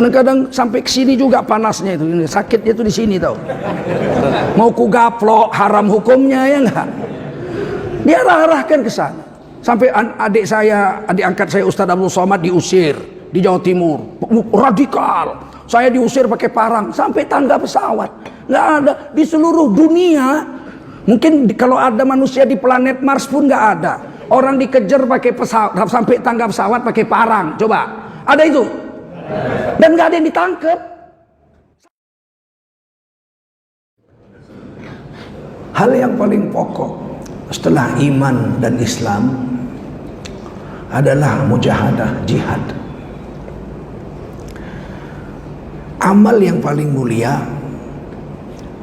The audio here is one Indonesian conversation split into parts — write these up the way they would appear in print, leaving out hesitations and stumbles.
Kadang-kadang sampai ke sini juga panasnya itu, sakitnya itu di sini tau. Mau ku gaplok haram hukumnya ya enggak? Dia arahkan ke sana. Sampai adik angkat saya Ustadz Abdul Somad diusir di Jawa Timur, radikal. Saya diusir pakai parang sampai tangga pesawat. Nggak ada di seluruh dunia. Mungkin kalau ada manusia di planet Mars pun nggak ada. Orang dikejar pakai pesawat sampai tangga pesawat pakai parang. Coba, ada itu? Dan nggak ada yang ditangkap. Hal yang paling pokok setelah iman dan Islam adalah mujahadah, jihad. Amal yang paling mulia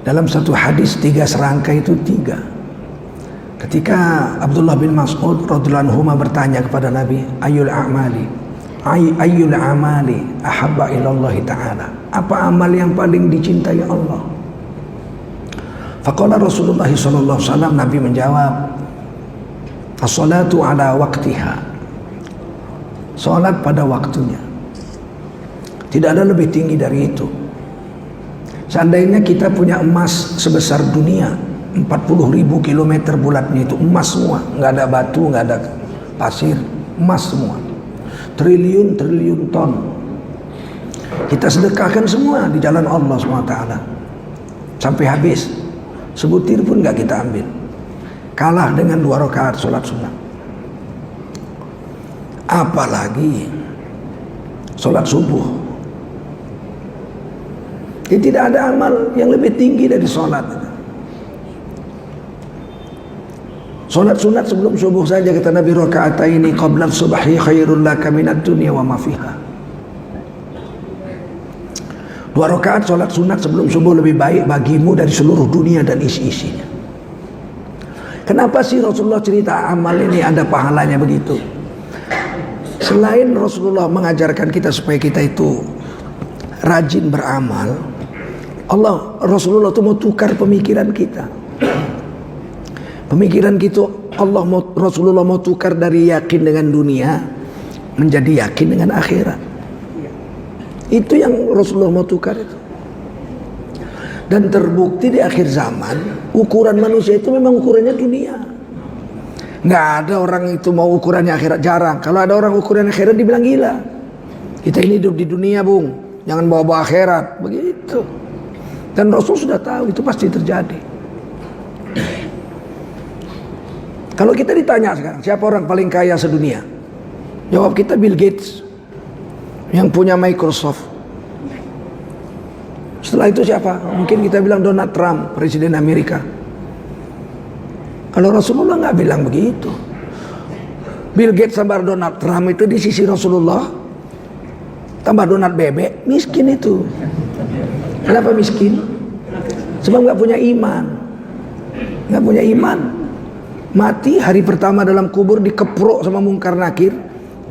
dalam satu hadis 3 serangkai itu 3. Ketika Abdullah bin Mas'ud radhiyallahu anhu bertanya kepada Nabi, ayyul amali ahabba ilallah ta'ala, apa amal yang paling dicintai Allah? Faqala Rasulullah sallallahu alaihi wasallam, Nabi menjawab, as-salatu ala waqtiha, salat pada waktunya. Tidak ada lebih tinggi dari itu. Seandainya kita punya emas sebesar dunia, 40.000 kilometer bulatnya itu emas semua, nggak ada batu, nggak ada pasir, emas semua, triliun ton. Kita sedekahkan semua di jalan Allah SWT sampai habis, sebutir pun nggak kita ambil. Kalah dengan 2 rakaat sholat sunnah. Apalagi sholat subuh. Jadi tidak ada amal yang lebih tinggi dari sholat. Sholat sunat sebelum subuh saja kata Nabi, rakaataini qabla subhi khairul laka minad dunya wa ma fiha. 2 rakaat sholat sunat sebelum subuh lebih baik bagimu dari seluruh dunia dan isi-isinya. Kenapa sih Rasulullah cerita amal ini ada pahalanya begitu? Selain Rasulullah mengajarkan kita supaya kita itu rajin beramal, Rasulullah itu mau tukar pemikiran kita. Pemikiran kita Rasulullah mau tukar dari yakin dengan dunia menjadi yakin dengan akhirat. Itu yang Rasulullah mau tukar itu. Dan terbukti di akhir zaman ukuran manusia itu memang ukurannya dunia. Nggak ada orang itu mau ukurannya akhirat, jarang. Kalau ada orang ukuran akhirat dibilang gila. Kita ini hidup di dunia, Bung, jangan bawa-bawa akhirat, begitu. Dan Rasul sudah tahu itu pasti terjadi. Kalau kita ditanya sekarang, siapa orang paling kaya sedunia? Jawab kita Bill Gates, yang punya Microsoft. Setelah itu siapa? Mungkin kita bilang Donald Trump, Presiden Amerika. Kalau Rasulullah nggak bilang begitu. Bill Gates tambah Donald Trump itu di sisi Rasulullah, tambah Donald bebek, miskin itu. Kenapa miskin? Sebab nggak punya iman. Nggak punya iman. Mati hari pertama dalam kubur dikeprok sama mungkar nakir,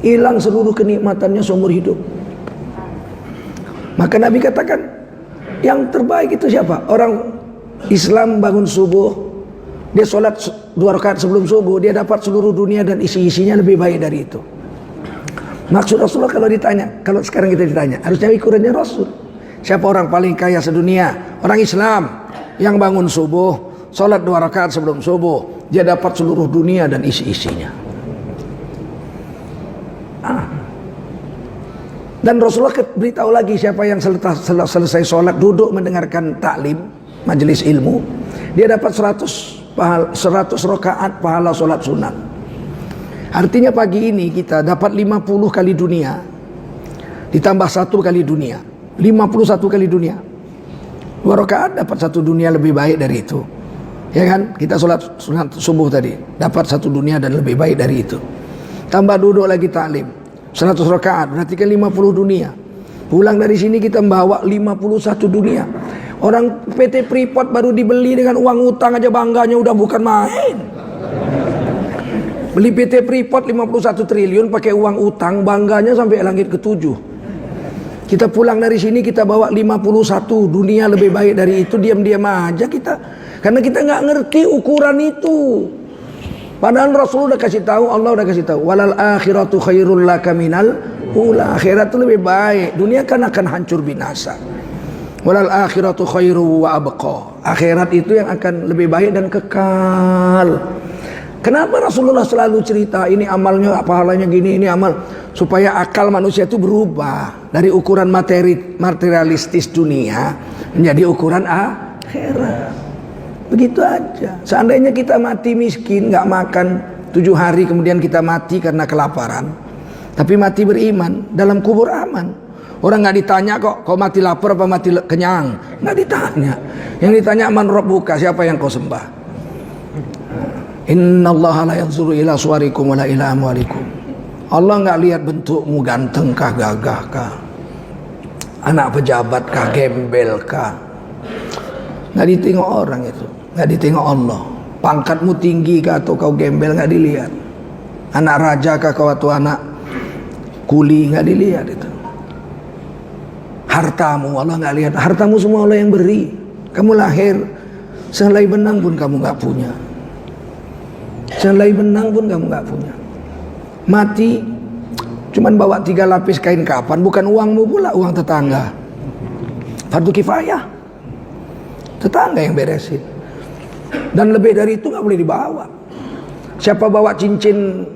hilang seluruh kenikmatannya seumur hidup. Maka Nabi katakan, yang terbaik itu siapa? Orang Islam bangun subuh, dia sholat 2 rakaat sebelum subuh, dia dapat seluruh dunia dan isi-isinya lebih baik dari itu. Maksud Rasulullah kalau ditanya, kalau sekarang kita ditanya, harusnya ukurannya Rasul. Siapa orang paling kaya sedunia? Orang Islam yang bangun subuh, sholat 2 rakaat sebelum subuh, dia dapat seluruh dunia dan isi-isinya. Dan Rasulullah beritahu lagi siapa yang selesai sholat duduk mendengarkan taklim, majelis ilmu, dia dapat 100 rakaat pahala sholat sunat. Artinya pagi ini kita dapat 50 kali dunia, ditambah 1 kali dunia, 51 kali dunia. 2 rakaat dapat 1 dunia lebih baik dari itu. Ya kan? Kita sholat subuh tadi dapat 1 dunia dan lebih baik dari itu. Tambah duduk lagi taklim 100 rakaat, berarti kan 50 dunia. Pulang dari sini kita membawa 51 dunia. Orang PT Freeport baru dibeli dengan uang utang aja bangganya udah bukan main. Beli PT Freeport 51 triliun pakai uang utang, bangganya sampai langit ke-7. Kita pulang dari sini kita bawa 51 dunia lebih baik dari itu, diam-diam aja kita. Karena kita nggak ngerti ukuran itu. Padahal Rasul udah kasih tahu, Allah udah kasih tahu, walal akhiratu khairul laka minal ula. Akhirat itu lebih baik. Dunia kan akan hancur binasa. Walal akhiratu khairu wa abqa. Akhirat itu yang akan lebih baik dan kekal. Kenapa Rasulullah selalu cerita ini amalnya, pahalanya gini, ini amal, supaya akal manusia itu berubah dari ukuran materialistis dunia menjadi ukuran akhirat. Begitu aja. Seandainya kita mati miskin, nggak makan 7 hari, kemudian kita mati karena kelaparan, tapi mati beriman, dalam kubur aman. Orang nggak ditanya kok, kau mati lapar apa mati kenyang, nggak ditanya. Yang ditanya man rabbuka, siapa yang kau sembah. Innallaha la yanzuru ila suwarikum wala ila amwalikum. Allah nggak lihat bentukmu ganteng kah, gagah kah, anak pejabat kah, gembel kah. Nggak ditengok orang itu, nggak ditengok Allah. Pangkatmu tinggi kah atau kau gembel, nggak dilihat. Anak raja kah kau atau anak kuli, nggak dilihat itu. Hartamu Allah nggak lihat. Hartamu semua Allah yang beri. Kamu lahir sehelai benang pun kamu nggak punya. Sehelai benang pun kamu nggak punya. Mati cuman bawa 3 lapis kain kapan, bukan uangmu pula, uang tetangga. Fardu kifayah, tetangga yang beresin. Dan lebih dari itu nggak boleh dibawa. Siapa bawa cincin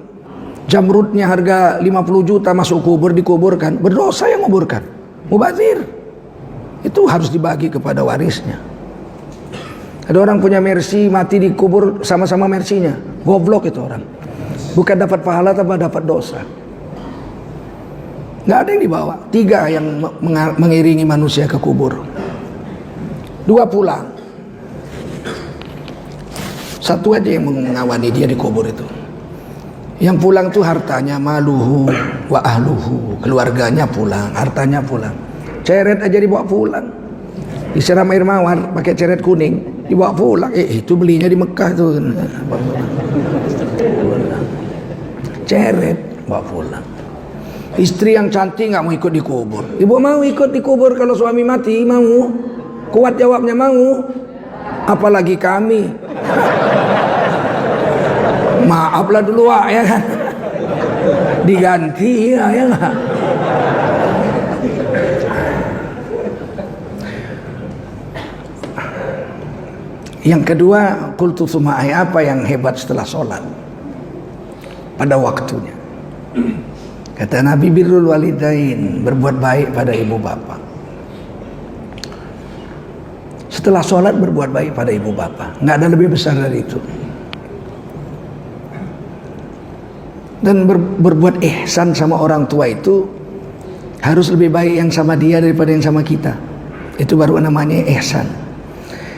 jamrudnya harga 50 juta masuk kubur, dikuburkan, berdosa yang menguburkan, mubazir. Itu harus dibagi kepada warisnya. Ada orang punya mercy, mati dikubur sama-sama mercynya. Goblok itu orang. Bukan dapat pahala tapi dapat dosa. Nggak ada yang dibawa. 3 yang mengiringi manusia ke kubur. 2 pulang. 1 aja yang mengawani dia di kubur itu. Yang pulang tuh hartanya, maluhu wa ahluhu, keluarganya pulang, hartanya pulang. Ceret aja dibawa pulang. Disiram air mawar pakai ceret kuning, dibawa pulang. Itu belinya di Mekah tuh. Ceret bawa pulang. Istri yang cantik nggak mau ikut dikubur. Ibu mau ikut dikubur kalau suami mati, mau. Kuat jawabnya mau. Apalagi kami. Maaflah dulu ya kan. Diganti ya nggak. Yang kedua, qultu tsumma apa yang hebat setelah sholat pada waktunya. Kata Nabi, birrul walidain, berbuat baik pada ibu bapak. Setelah sholat berbuat baik pada ibu bapak, nggak ada lebih besar dari itu. Dan berbuat ihsan sama orang tua itu harus lebih baik yang sama dia daripada yang sama kita. Itu baru namanya ihsan.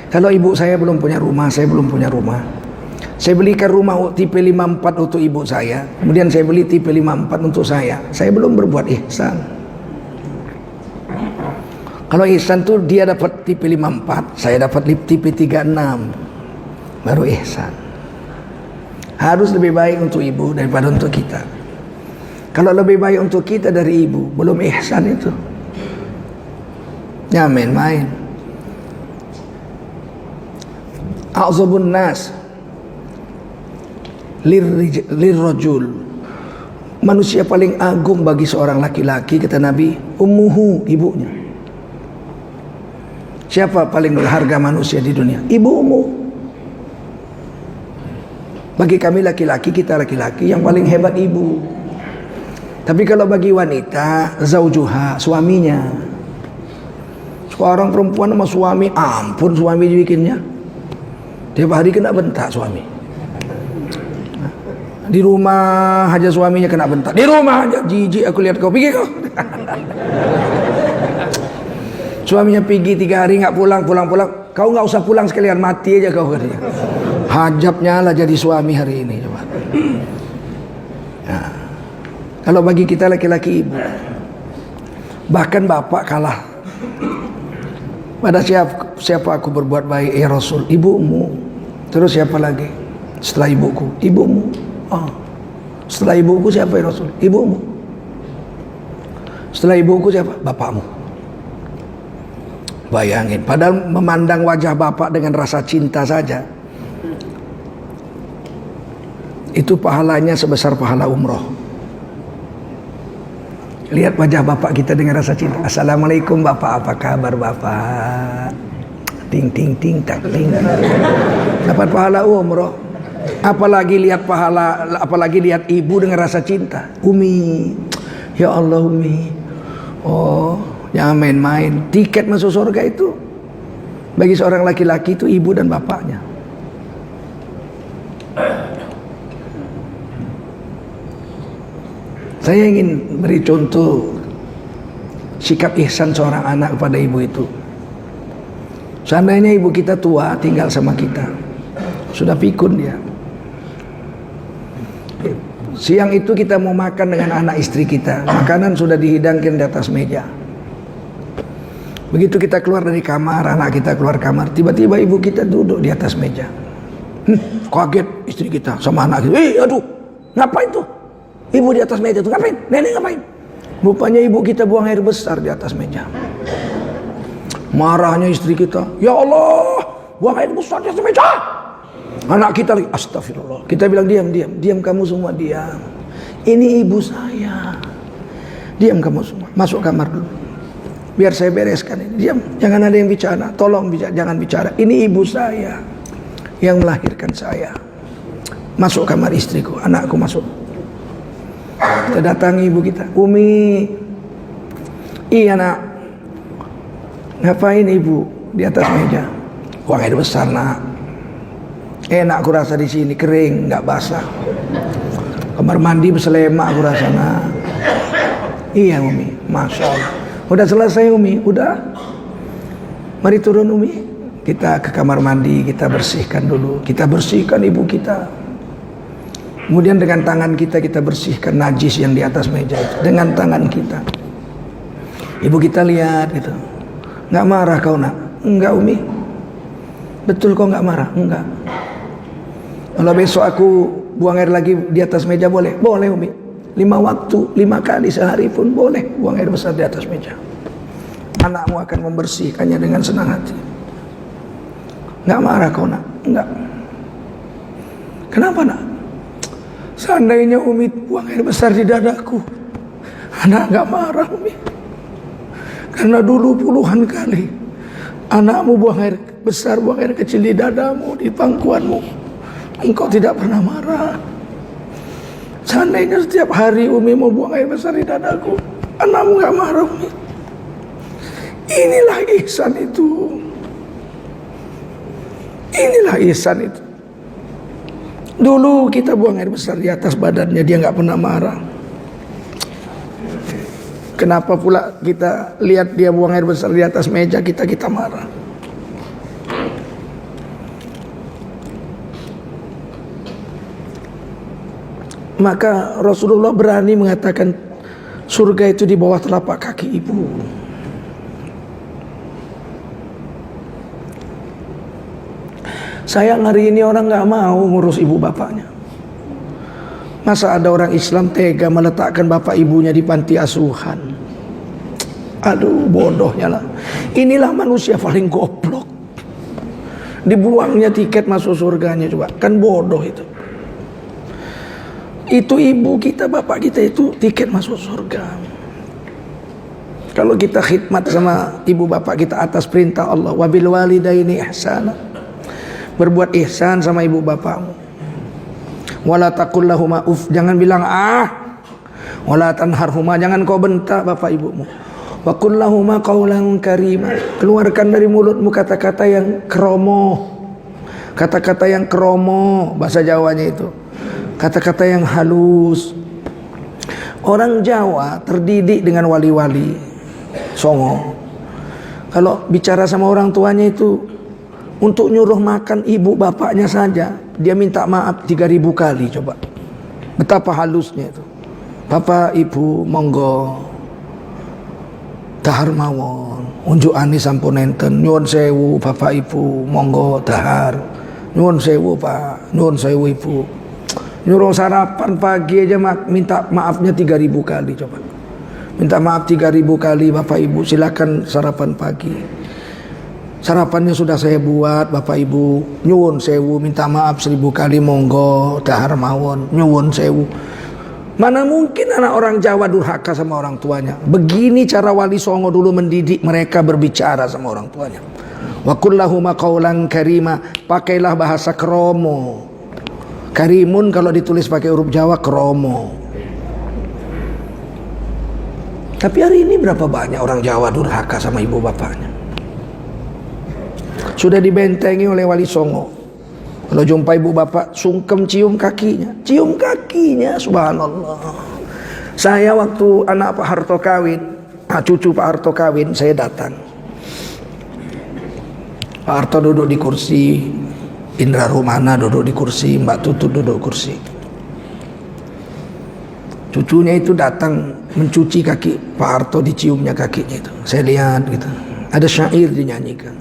Kalau ibu saya belum punya rumah, saya belum punya rumah, saya belikan rumah tipe 54 untuk ibu saya, kemudian saya beli tipe 54 untuk saya belum berbuat ihsan. Kalau ihsan tuh dia dapat tipe 54, saya dapat tipe 36, baru ihsan. Harus lebih baik untuk ibu daripada untuk kita. Kalau lebih baik untuk kita dari ibu, belum ihsan itu. Ya main-main. A'zabun nas lirrajul, manusia paling agung bagi seorang laki-laki, kata Nabi, ummuhu, ibunya. Siapa paling berharga manusia di dunia? Ibumu. Bagi kami laki-laki, kita laki-laki, yang paling hebat ibu. Tapi kalau bagi wanita, zaujuha, suaminya. Seorang perempuan sama suami, ampun suami bikinnya. Tiap hari kena bentak suami. Di rumah aja suaminya kena bentak. Di rumah aja, jijik aku lihat kau, pergi kau. Suaminya pergi 3 hari nggak pulang. Kau nggak usah pulang sekalian, mati aja kau, katanya. Hajabnya lah jadi suami hari ini, coba. Ya. Kalau bagi kita laki-laki ibu, bahkan bapak kalah. Pada siapa aku berbuat baik, ya Rasul? Ibumu. Terus siapa lagi? Setelah ibuku, ibumu. Setelah ibuku siapa ya Rasul? Ibumu. Setelah ibuku siapa? Bapakmu. Bayangin, padahal memandang wajah bapak dengan rasa cinta saja itu pahalanya sebesar pahala umroh. Lihat wajah bapak kita dengan rasa cinta. Assalamualaikum bapak, apa kabar bapak? Ting ting ting tak ting. Dapat pahala umroh. Apalagi lihat ibu dengan rasa cinta. Umi, ya Allah Umi. Oh, jangan main-main. Tiket masuk surga itu bagi seorang laki-laki itu ibu dan bapaknya. Saya ingin beri contoh sikap ihsan seorang anak kepada ibu itu. Seandainya ibu kita tua tinggal sama kita, sudah pikun dia. Siang itu kita mau makan dengan anak istri kita, makanan sudah dihidangkan di atas meja. Begitu kita keluar dari kamar, anak kita keluar kamar, tiba-tiba ibu kita duduk di atas meja. Kaget istri kita sama anak kita. Aduh, ngapain tuh? Ibu di atas meja tuh ngapain? Nenek ngapain? Rupanya ibu kita buang air besar di atas meja. Marahnya istri kita, ya Allah, buang air besar di atas meja. Anak kita lagi, astagfirullah. Kita bilang diam kamu semua diam. Ini ibu saya. Diam kamu semua, masuk kamar dulu. Biar saya bereskan ini. Diam, jangan ada yang bicara. Tolong jangan bicara. Ini ibu saya yang melahirkan saya. Masuk kamar istriku, anakku masuk. Kita datangi ibu kita. Umi, iya nak, ngapain ibu di atas meja? Buang air besar nak. Enak aku rasa di sini, kering, nggak basah. Kamar mandi berselema aku rasa nak. Iya Umi, masya Allah. Udah selesai Umi, udah. Mari turun Umi. Kita ke kamar mandi, kita bersihkan dulu. Kita bersihkan ibu kita. Kemudian dengan tangan kita bersihkan najis yang di atas meja itu. Dengan tangan kita. Ibu kita lihat gitu. Nggak marah kau nak? Enggak Umi. Betul kau nggak marah? Enggak. Kalau besok aku buang air lagi di atas meja boleh? Boleh Umi. 5 waktu, 5 kali sehari pun boleh buang air besar di atas meja. Anakmu akan membersihkannya dengan senang hati. Nggak marah kau nak? Enggak. Kenapa nak? Seandainya Umi buang air besar di dadaku, anak nggak marah Umi. Karena dulu puluhan kali anakmu buang air besar, buang air kecil di dadamu, di pangkuanmu, engkau tidak pernah marah. Seandainya setiap hari Umi mau buang air besar di dadaku, anakmu nggak marah Umi. Inilah ihsan itu. Inilah ihsan itu. Dulu kita buang air besar di atas badannya, dia nggak pernah marah. Kenapa pula kita lihat dia buang air besar di atas meja, kita marah? Maka Rasulullah berani mengatakan surga itu di bawah telapak kaki ibu. Sayang hari ini orang nggak mau ngurus ibu bapaknya. Masa ada orang Islam tega meletakkan bapak ibunya di panti asuhan? Aduh, bodohnya lah. Inilah manusia paling goblok. Dibuangnya tiket masuk surganya coba. Kan bodoh itu. Itu ibu kita, bapak kita itu tiket masuk surga. Kalau kita khidmat sama ibu bapak kita atas perintah Allah, wabil walidaini ihsana. Berbuat ihsan sama ibu bapakmu. Wala taqul lahuma uf, jangan bilang ah. Wala tanharhuma, jangan kau bentak bapak ibumu. Wa qul lahuma qaulan karima, keluarkan dari mulutmu kata-kata yang kromo. Kata-kata yang kromo, bahasa Jawanya itu. Kata-kata yang halus. Orang Jawa terdidik dengan wali-wali songo. Kalau bicara sama orang tuanya itu, untuk nyuruh makan ibu bapaknya saja, dia minta maaf 3.000 kali coba. Betapa halusnya itu. Bapak ibu monggo dahar mawon, unjuk ani sampun enten, nyuwun sewu bapak ibu monggo dahar. Nyuwun sewu Pak, nyuwun sewu ibu. Nyuruh sarapan pagi aja minta maafnya 3.000 kali coba. Minta maaf 3.000 kali bapak ibu, silakan sarapan pagi. Sarapannya sudah saya buat, Bapak Ibu. Nyuwun sewu, minta maaf 1000 kali, monggo dahar mawon, nyuwun sewu. Mana mungkin anak orang Jawa durhaka sama orang tuanya. Begini cara Wali Songo dulu mendidik mereka berbicara sama orang tuanya. Wa kullahuma qaulan karima, pakailah bahasa kromo. Karimun kalau ditulis pakai huruf Jawa kromo. Tapi hari ini berapa banyak orang Jawa durhaka sama ibu bapaknya. Sudah dibentengi oleh Wali Songo. Kalau jumpa ibu bapak, sungkem cium kakinya. Cium kakinya, subhanallah. Saya waktu anak Pak Harto kawin, cucu Pak Harto kawin, saya datang. Pak Harto duduk di kursi, Indra Rumana duduk di kursi, Mbak Tutut duduk kursi. Cucunya itu datang mencuci kaki Pak Harto, diciumnya kakinya itu. Saya lihat gitu. Ada syair dinyanyikan.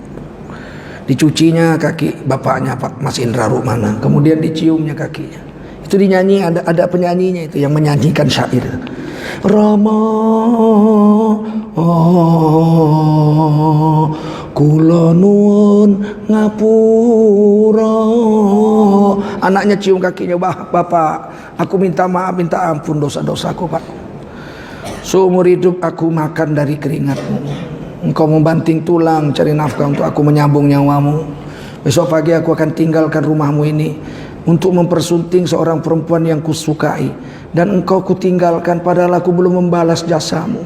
Dicucinya kaki bapaknya Pak Mas Indra Rumana, kemudian diciumnya kakinya. Itu dinyanyi, ada penyanyinya itu yang menyanyikan syair. Rama kula nuwun ngapura. Anaknya cium kakinya, bapak, aku minta maaf, minta ampun dosa-dosaku Pak. Seumur hidup aku makan dari keringatmu. Engkau membanting tulang cari nafkah untuk aku menyambung nyawamu. Besok pagi aku akan tinggalkan rumahmu ini untuk mempersunting seorang perempuan yang kusukai, dan engkau kutinggalkan padahal aku belum membalas jasamu.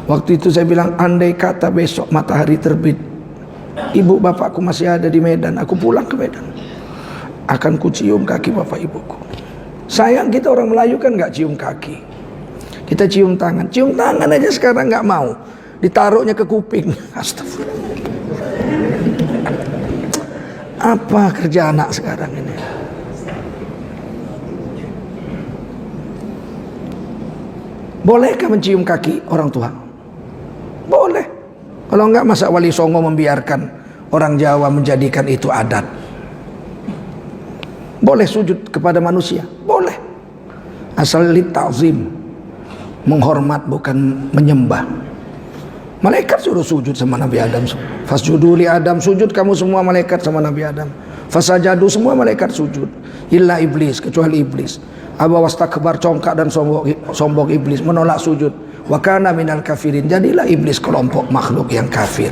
Waktu itu saya bilang, andai kata besok matahari terbit, ibu bapakku masih ada di Medan, aku pulang ke Medan, akan kucium kaki bapak ibuku. Sayang kita orang Melayu kan nggak cium kaki, kita cium tangan. Cium tangan aja sekarang nggak mau, ditaruhnya ke kuping. Astagfirullah. Apa kerja anak sekarang ini? Bolehkah mencium kaki orang tua? Boleh. Kalau enggak, masa Wali Songo membiarkan orang Jawa menjadikan itu adat? Boleh sujud kepada manusia? Boleh. Asal ta'zim, menghormat bukan menyembah. Malaikat suruh sujud sama Nabi Adam. Fasjudu li Adam, sujud kamu semua malaikat sama Nabi Adam. Fasajadu, semua malaikat sujud. Illa iblis, kecuali iblis. Aba wastakbar, congkak dan sombong iblis, menolak sujud. Wa kana minal kafirin, jadilah iblis kelompok makhluk yang kafir.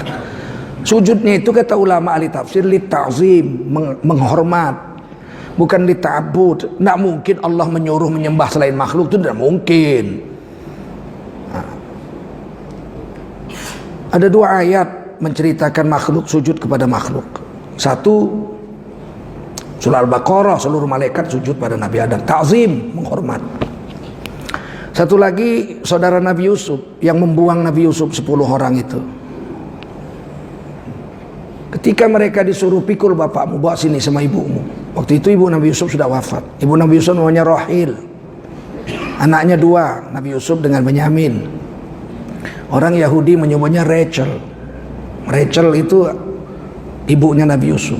Sujudnya itu kata ulama ahli tafsir li ta'zim, menghormat, bukan li ta'bud. Tidak mungkin Allah menyuruh menyembah selain makhluk, itu tidak mungkin. Ada 2 ayat menceritakan makhluk sujud kepada makhluk. Satu, surah Al-Baqarah, seluruh malaikat sujud pada Nabi Adam, ta'zim, menghormat. Satu lagi, saudara Nabi Yusuf yang membuang Nabi Yusuf 10 orang itu. Ketika mereka disuruh, pikul bapakmu, bawa sini sama ibumu. Waktu itu ibu Nabi Yusuf sudah wafat. Ibu Nabi Yusuf namanya Rahil. Anaknya 2, Nabi Yusuf dengan Benyamin. Orang Yahudi menyebutnya Rachel. Rachel itu ibunya Nabi Yusuf.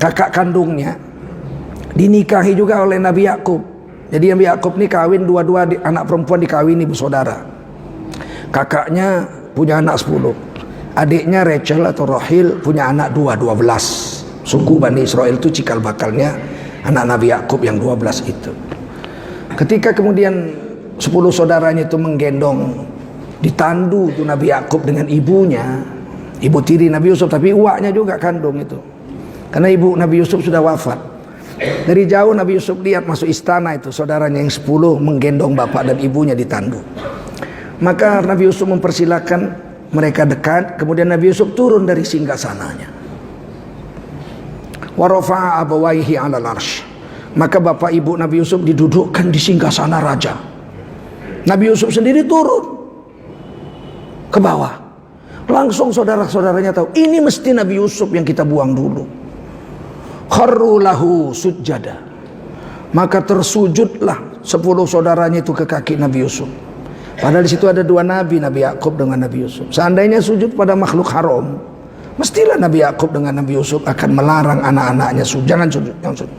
Kakak kandungnya dinikahi juga oleh Nabi Yakub. Jadi Nabi Yakub ini kawin dua-dua anak perempuan, dikawini bersaudara. Kakaknya punya anak 10. Adiknya Rachel atau Rahil punya anak 12. Suku Bani Israel itu cikal bakalnya anak Nabi Yakub yang 12 itu. Ketika kemudian 10 saudaranya itu menggendong, ditandu itu Nabi Yakub dengan ibunya, ibu tiri Nabi Yusuf, tapi uaknya juga kandung itu. Karena ibu Nabi Yusuf sudah wafat. Dari jauh Nabi Yusuf lihat masuk istana itu saudaranya yang 10 menggendong bapak dan ibunya ditandu. Maka Nabi Yusuf mempersilahkan mereka dekat, kemudian Nabi Yusuf turun dari singgasananya. Wa rafa'a abawaihi 'alal 'arsy. Maka bapak ibu Nabi Yusuf didudukkan di singgasana raja. Nabi Yusuf sendiri turun ke bawah. Langsung saudara-saudaranya tahu, ini mesti Nabi Yusuf yang kita buang dulu. Kharru lahu sujjada. Maka tersujudlah 10 saudaranya itu ke kaki Nabi Yusuf. Padahal di situ ada 2 nabi, Nabi Yakub dengan Nabi Yusuf. Seandainya sujud pada makhluk haram, mestilah Nabi Yakub dengan Nabi Yusuf akan melarang anak-anaknya sujud, jangan sujud, jangan sujud.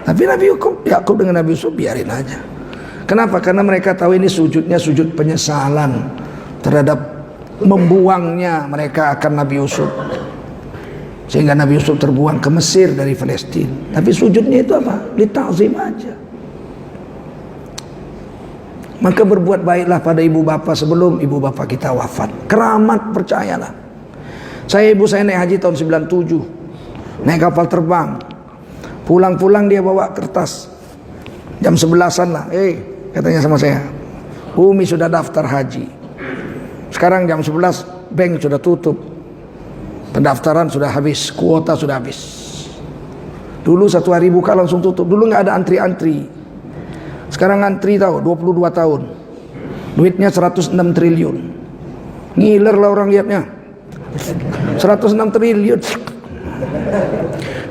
Tapi Nabi Yakub dengan Nabi Yusuf biarin aja. Kenapa? Karena mereka tahu ini sujudnya sujud penyesalan terhadap membuangnya mereka akan Nabi Yusuf, sehingga Nabi Yusuf terbuang ke Mesir dari Palestina. Tapi sujudnya itu apa? Lita'zim aja. Maka berbuat baiklah pada ibu bapa sebelum ibu bapa kita wafat. Keramat, percayalah. Ibu saya naik haji tahun 97, naik kapal terbang. Pulang-pulang dia bawa kertas, jam 11-an lah, katanya sama saya, Umi sudah daftar haji. Sekarang jam 11 bank sudah tutup, pendaftaran sudah habis, kuota sudah habis. Dulu 1 hari buka langsung tutup. Dulu nggak ada antri-antri. Sekarang antri tahu 22 tahun. Duitnya 106 triliun. Ngiler lah orang lihatnya. 106 triliun.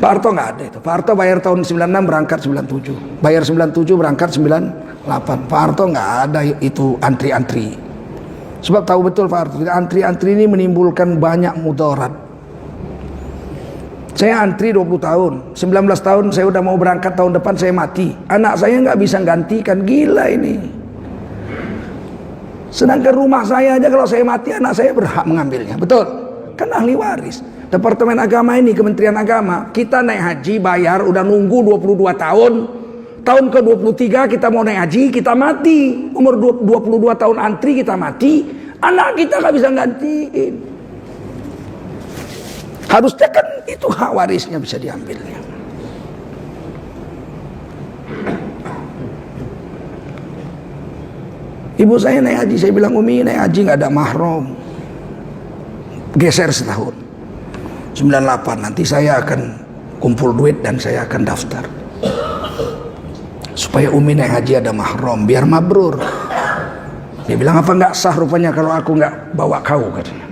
Pak Harto nggak ada itu. Pak Harto bayar tahun 96 berangkat 97. Bayar 97 berangkat 98. Pak Harto nggak ada itu antri-antri. Sebab tahu betul Pak Harto, antri-antri ini menimbulkan banyak mudarat. Saya antri 20 tahun, 19 tahun saya udah mau berangkat, tahun depan saya mati. Anak saya nggak bisa gantikan, gila ini. Sedangkan rumah saya aja kalau saya mati anak saya berhak mengambilnya, betul? Kan ahli waris. Departemen Agama ini, Kementerian Agama, kita naik haji bayar udah nunggu 22 tahun. Tahun ke-23 kita mau naik haji, kita mati. Umur 22 tahun antri kita mati. Anak kita gak bisa gantiin. Harusnya kan itu hak warisnya bisa diambilnya. Ibu saya naik haji, saya bilang Umi naik haji gak ada mahram. Geser setahun. 98 nanti saya akan kumpul duit dan saya akan daftar. Supaya Umi naik haji ada mahram, biar mabrur. Dia bilang apa nggak sah rupanya kalau aku nggak bawa kau, katanya.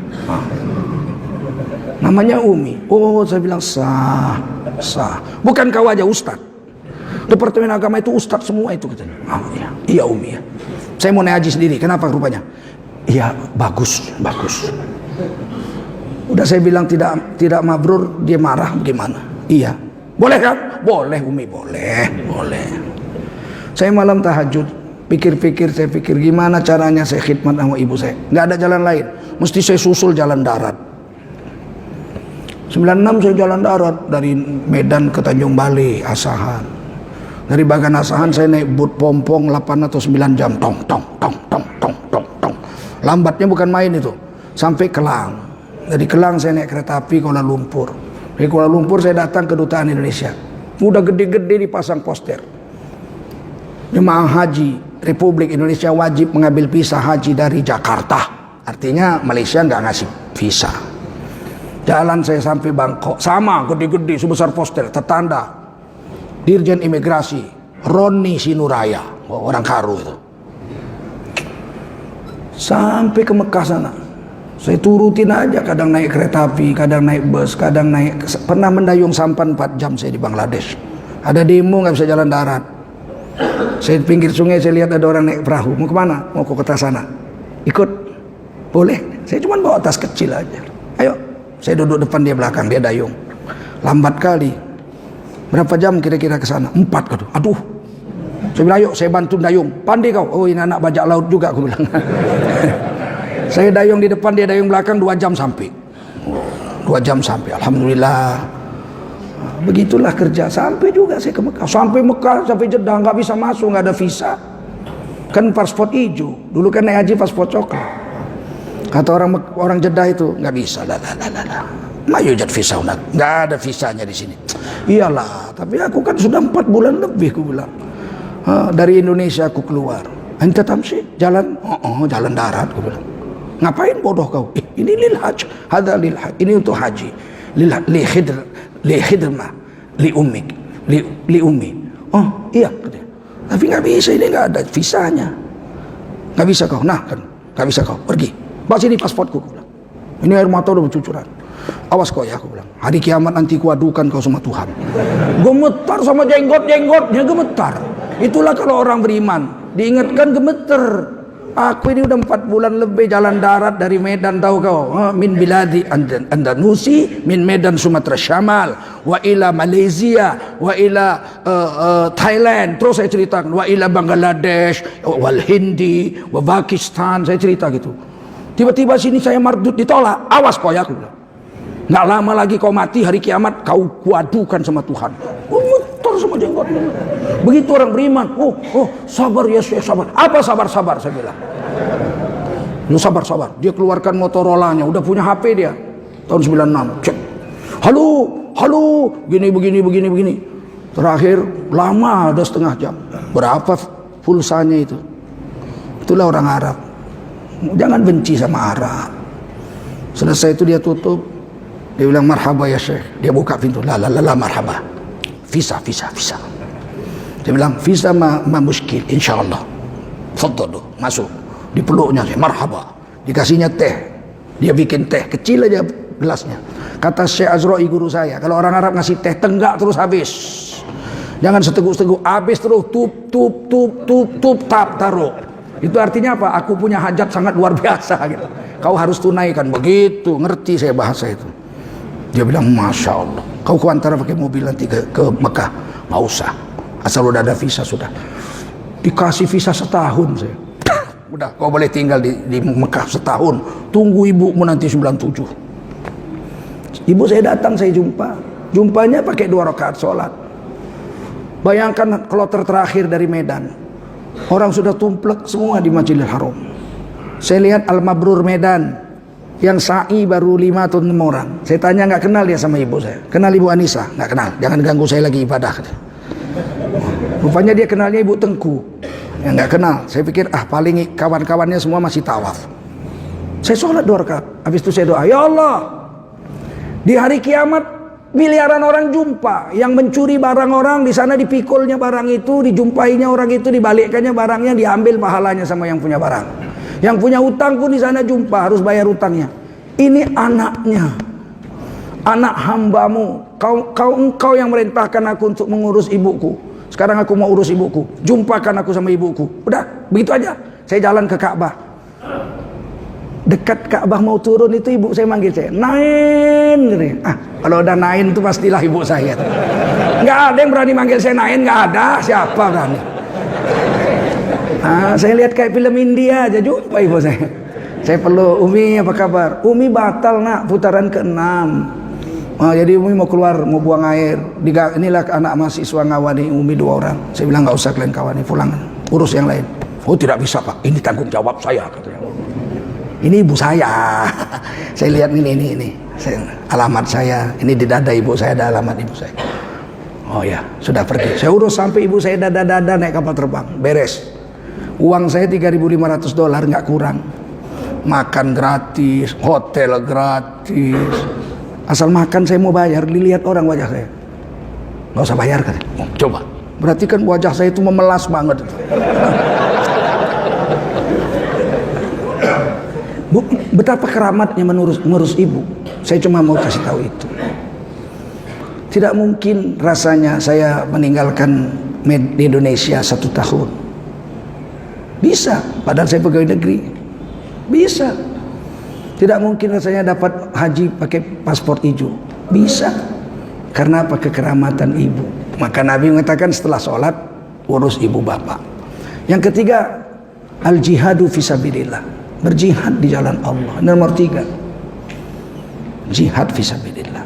Namanya Umi. Oh, saya bilang sah. Bukan kau aja Ustadz. Departemen Agama itu Ustadz semua itu, katanya. Oh iya, iya Umi ya. Saya mau naik haji sendiri. Kenapa rupanya? Iya bagus. Udah saya bilang tidak mabrur, dia marah gimana? Iya. Boleh kan? Boleh Umi, boleh. Saya malam tahajud, saya pikir gimana caranya saya khidmat sama ibu saya. Nggak ada jalan lain, mesti saya susul jalan darat. 96 saya jalan darat dari Medan ke Tanjung Balai, Asahan. Dari Bagan Asahan saya naik boot pompong 8 atau 9 jam, tong. Lambatnya bukan main itu, sampai Kelang. Dari Kelang saya naik kereta api Kuala Lumpur. Dari Kuala Lumpur saya datang ke Dutaan Indonesia. Udah gede-gede dipasang poster. Jemaah haji Republik Indonesia wajib mengambil visa haji dari Jakarta. Artinya Malaysia nggak ngasih visa. Jalan saya sampai Bangkok, sama gede-gede sebesar poster, tertanda Dirjen Imigrasi Roni Sinuraya, orang Karu itu. Sampai ke Mekah sana, saya turutin aja, kadang naik kereta api, kadang naik bus, kadang naik. Pernah mendayung sampan 4 jam saya di Bangladesh. Ada demo nggak bisa jalan darat. Saya di pinggir sungai, saya lihat ada orang naik perahu. Mau kemana? Mau ke kota sana. Ikut? Boleh. Saya cuma bawa tas kecil aja. Ayo. Saya duduk depan, dia belakang, dia dayung. Lambat kali. Berapa jam kira-kira ke sana? 4 kata. Aduh. Saya bilang, ayo saya bantu dayung. Pandai kau? Oh ini anak bajak laut juga, aku bilang. Saya dayung di depan, dia dayung belakang, 2 jam sampai. 2 jam sampai. Alhamdulillah. Begitulah kerja. Sampai juga saya ke Mekah. Sampai Mekah, sampai Jeddah, nggak bisa masuk, nggak ada visa. Kan paspor hijau. Dulu kan naik haji paspor coklat. Kata orang Jeddah itu nggak bisa. Mayujat visa, nggak ada visanya di sini. Iyalah, tapi aku kan sudah 4 bulan lebih, aku bilang. Dari Indonesia aku keluar. Ente tamsi jalan, jalan darat, aku bilang. Ngapain bodoh kau? Ini lil haj, hadza lil haj. Ini untuk haji. Li khidmah li ummi. Oh iya, tapi nggak bisa, ini nggak ada visanya. Nggak bisa kau, nah kan nggak bisa kau, pergi. Bawa sini pasportku, aku bilang. Ini air mata udah bercucuran. Awas kau ya, aku bilang. Hari kiamat nanti kuadukan kau sama Tuhan. Gemetar sama jenggotnya, gemetar. Itulah kalau orang beriman, diingatkan gemeter. Aku ini udah 4 bulan lebih jalan darat dari Medan, tahu kau, min biladi Andanusi, min Medan Sumatera Syamal, wa ila Malaysia, wa ila Thailand. Terus saya ceritakan, wa ila Bangladesh, wal Hindi, wa Pakistan. Saya cerita gitu. Tiba-tiba sini saya mardut ditolak. Awas kau ya, aku bilang. Nggak lama lagi kau mati, hari kiamat kau kuadukan sama Tuhan. Muter sama jenggotnya. Begitu orang beriman, sabar ya Syekh, sabar. Apa sabar-sabar, saya bilang. Lu sabar-sabar. Dia keluarkan Motorola-nya, udah punya HP dia. Tahun 96. Cek. Halo, begini. Terakhir lama, ada setengah jam. Berapa pulsanya itu? Itulah orang Arab. Jangan benci sama Arab. Selesai itu dia tutup. Dia bilang marhaba ya Syekh. Dia buka pintu. La marhaba. Visa. Dia bilang visa ma muskil insyaallah. Fadhalu, masuk. Dipeluknya saya, marhaba. Dikasihnya teh. Dia bikin teh kecil aja gelasnya. Kata Syekh Azra'i guru saya, kalau orang Arab ngasih teh tenggak terus habis. Jangan seteguk-seteguk, habis terus tup taruh. Itu artinya apa? Aku punya hajat sangat luar biasa gitu. Kau harus tunaikan. Begitu, ngerti saya bahasa itu. Dia bilang, Masya Allah, kau kuantar pakai mobil nanti ke Mekah. Nggak usah, asal udah ada visa sudah. Dikasih visa setahun saya. Udah, kau boleh tinggal di Mekah setahun. Tunggu ibumu nanti 97. Ibu saya datang, saya jumpa. Jumpanya pakai 2 rakaat sholat. Bayangkan kloter terakhir dari Medan. Orang sudah tumplek semua di Masjidil Haram. Saya lihat Al-Mabrur Medan yang sa'i baru 5 atau 6 orang. Saya tanya, nggak kenal dia sama ibu saya. Kenal Ibu Anissa? Nggak kenal. Jangan ganggu saya lagi ibadah. Rupanya dia kenalnya Ibu Tengku. Yang nggak kenal. Saya pikir paling kawan-kawannya semua masih tawaf. Saya sholat 2 rakaat. Habis itu saya doa, ya Allah, di hari kiamat miliaran orang jumpa. Yang mencuri barang orang, di sana dipikulnya barang itu, dijumpainya orang itu, dibalikkannya barangnya, diambil pahalanya sama yang punya barang. Yang punya hutang pun di sana jumpa, harus bayar hutangnya. Ini anaknya, anak hambamu. Engkau yang merintahkan aku untuk mengurus ibuku. Sekarang aku mau urus ibuku. Jumpakan aku sama ibuku. Udah, begitu aja. Saya jalan ke Ka'bah. Dekat Ka'bah mau turun itu ibu saya manggil saya, Nain. Kalau udah Nain itu pastilah ibu saya. Nggak ada yang berani manggil saya Nain, nggak ada. Siapa berani? Saya lihat kayak film India aja, jumpa ibu saya. Saya perlu, Umi apa kabar? Umi batal nak, putaran ke-6. Jadi Umi mau keluar, mau buang air. Inilah anak mahasiswa ngawani Umi 2 orang. Saya bilang nggak usah kalian kawani, pulang, urus yang lain. Oh tidak bisa Pak, ini tanggung jawab saya katanya. Ini ibu saya. Saya lihat ini. Alamat saya, ini di dada ibu saya, ada alamat ibu saya. Oh ya, sudah pergi. Saya urus sampai ibu saya dada-dada naik kapal terbang, beres. Uang saya $3.500 nggak kurang. Makan gratis, hotel gratis. Asal makan saya mau bayar, dilihat orang wajah saya. Nggak usah bayar kan? Coba. Berarti kan wajah saya itu memelas banget. Betapa keramatnya mengurus ibu. Saya cuma mau kasih tahu itu. Tidak mungkin rasanya saya meninggalkan di Indonesia 1 tahun. Bisa, padahal saya pegawai negeri. Bisa. Tidak mungkin rasanya dapat haji pakai paspor hijau. Bisa. Karena apa? Kekeramatan ibu. Maka Nabi mengatakan setelah sholat, urus ibu bapak. Yang ketiga, al-jihadu fisabilillah. Berjihad di jalan Allah. Nomor 3, jihad fisabilillah.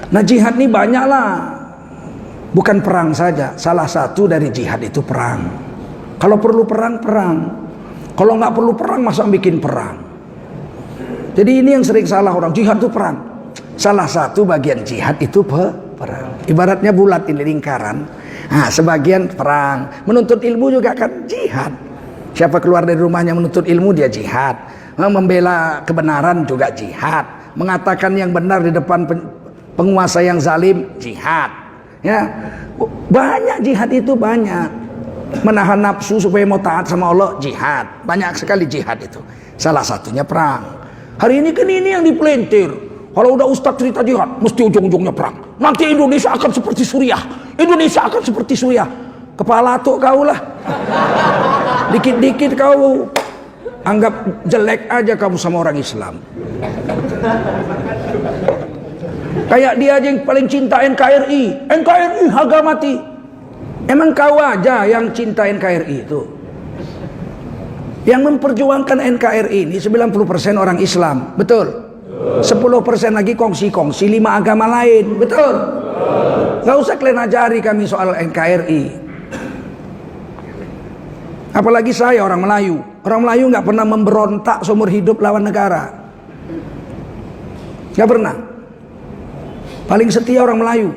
Nah jihad ini banyaklah, bukan perang saja. Salah satu dari jihad itu perang. Kalau perlu perang, perang. Kalau nggak perlu perang, masa bikin perang? Jadi ini yang sering salah orang, jihad itu perang. Salah satu bagian jihad itu perang. Ibaratnya bulat ini lingkaran. Nah, sebagian perang. Menuntut ilmu juga kan jihad. Siapa keluar dari rumahnya menuntut ilmu, dia jihad. Membela kebenaran juga jihad. Mengatakan yang benar di depan penguasa yang zalim, jihad. Ya, banyak jihad itu banyak. Menahan nafsu supaya mau taat sama Allah, jihad. Banyak sekali jihad itu. Salah satunya perang. Hari ini kan ini yang dipelintir. Kalau udah ustaz cerita jihad, mesti ujung-ujungnya perang. Nanti Indonesia akan seperti Suriah. Indonesia akan seperti Suriah. Kepala tuh kau lah. Dikit-dikit kau anggap jelek aja kamu sama orang Islam. Kayak dia aja yang paling cinta NKRI. NKRI harga mati. Emang kau aja yang cinta NKRI itu? Yang memperjuangkan NKRI ini 90% orang Islam, betul? 10% lagi kongsi-kongsi 5 agama lain, betul? Gak usah kalian ajari kami soal NKRI. Apalagi saya orang Melayu. Orang Melayu gak pernah memberontak seumur hidup lawan negara. Gak pernah. Paling setia orang Melayu.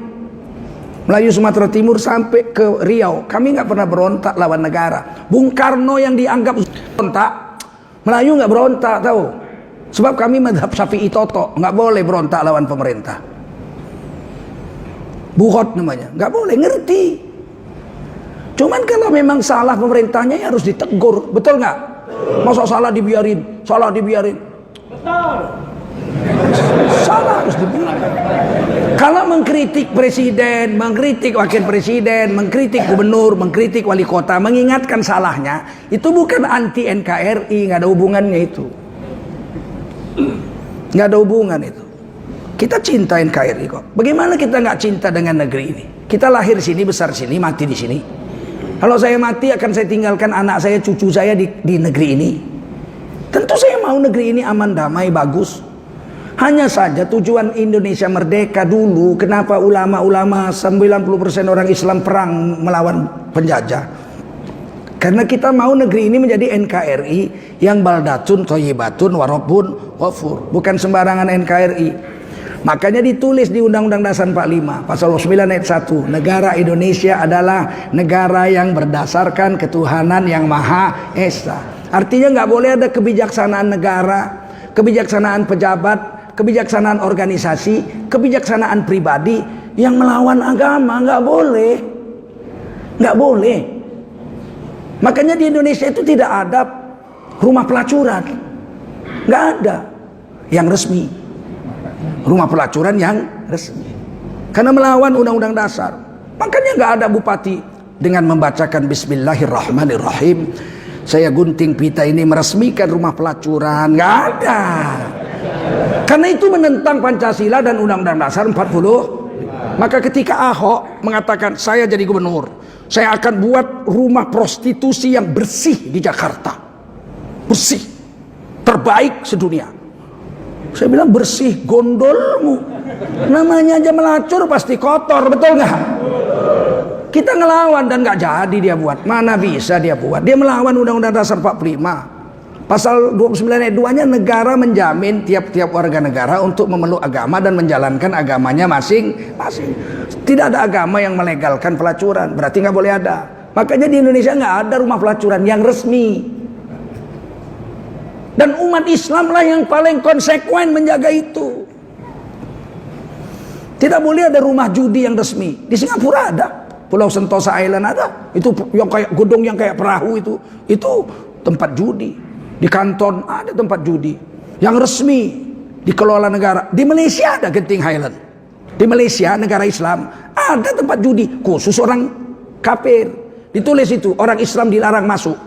Melayu Sumatera Timur sampai ke Riau, kami nggak pernah berontak lawan negara. Bung Karno yang dianggap berontak, Melayu nggak berontak, tahu? Sebab kami madhab Syafi'i Toto, nggak boleh berontak lawan pemerintah. Buhot namanya, nggak boleh, ngerti. Cuman kalau memang salah pemerintahnya ya harus ditegur, betul nggak? Masa salah dibiarin, salah dibiarin. Betul. Salah harus dibiarin. Kalau mengkritik presiden, mengkritik wakil presiden, mengkritik gubernur, mengkritik wali kota, mengingatkan salahnya, itu bukan anti NKRI, nggak ada hubungannya itu. Nggak ada hubungan itu. Kita cinta NKRI kok. Bagaimana kita nggak cinta dengan negeri ini? Kita lahir sini, besar sini, mati di sini. Kalau saya mati akan saya tinggalkan anak saya, cucu saya di negeri ini. Tentu saya mau negeri ini aman, damai, bagus. Hanya saja tujuan Indonesia merdeka dulu, kenapa ulama-ulama 90% orang Islam perang melawan penjajah? Karena kita mau negeri ini menjadi NKRI yang baldatun, thayyibatun, warabun, ghafur. Bukan sembarangan NKRI. Makanya ditulis di Undang-Undang Dasar 45 pasal 9 ayat 1, negara Indonesia adalah negara yang berdasarkan ketuhanan yang Maha Esa. Artinya nggak boleh ada kebijaksanaan negara, kebijaksanaan pejabat, kebijaksanaan organisasi, kebijaksanaan pribadi yang melawan agama. Nggak boleh, nggak boleh. Makanya di Indonesia itu tidak ada rumah pelacuran, nggak ada yang resmi, rumah pelacuran yang resmi, karena melawan undang-undang dasar. Makanya nggak ada bupati dengan membacakan Bismillahirrahmanirrahim, saya gunting pita ini meresmikan rumah pelacuran, nggak ada. Karena itu menentang Pancasila dan Undang-Undang Dasar 40. Maka ketika Ahok mengatakan saya jadi gubernur, saya akan buat rumah prostitusi yang bersih di Jakarta, bersih, terbaik sedunia. Saya bilang bersih gondolmu, namanya aja melacur pasti kotor, betul nggak? Kita ngelawan dan nggak jadi dia buat, mana bisa dia buat? Dia melawan Undang-Undang Dasar 45. Pasal 29 ayat 2-nya, negara menjamin tiap-tiap warga negara untuk memeluk agama dan menjalankan agamanya masing-masing. Tidak ada agama yang melegalkan pelacuran, berarti nggak boleh ada. Makanya di Indonesia nggak ada rumah pelacuran yang resmi. Dan umat Islam lah yang paling konsekuen menjaga itu. Tidak boleh ada rumah judi yang resmi. Di Singapura ada, Pulau Sentosa Island ada. Itu yang kayak gedung yang kayak perahu itu tempat judi. Di Kanton ada tempat judi yang resmi dikelola negara. Di Malaysia ada Genting Highland. Di Malaysia, negara Islam, ada tempat judi khusus orang kafir. Ditulis itu orang Islam dilarang masuk,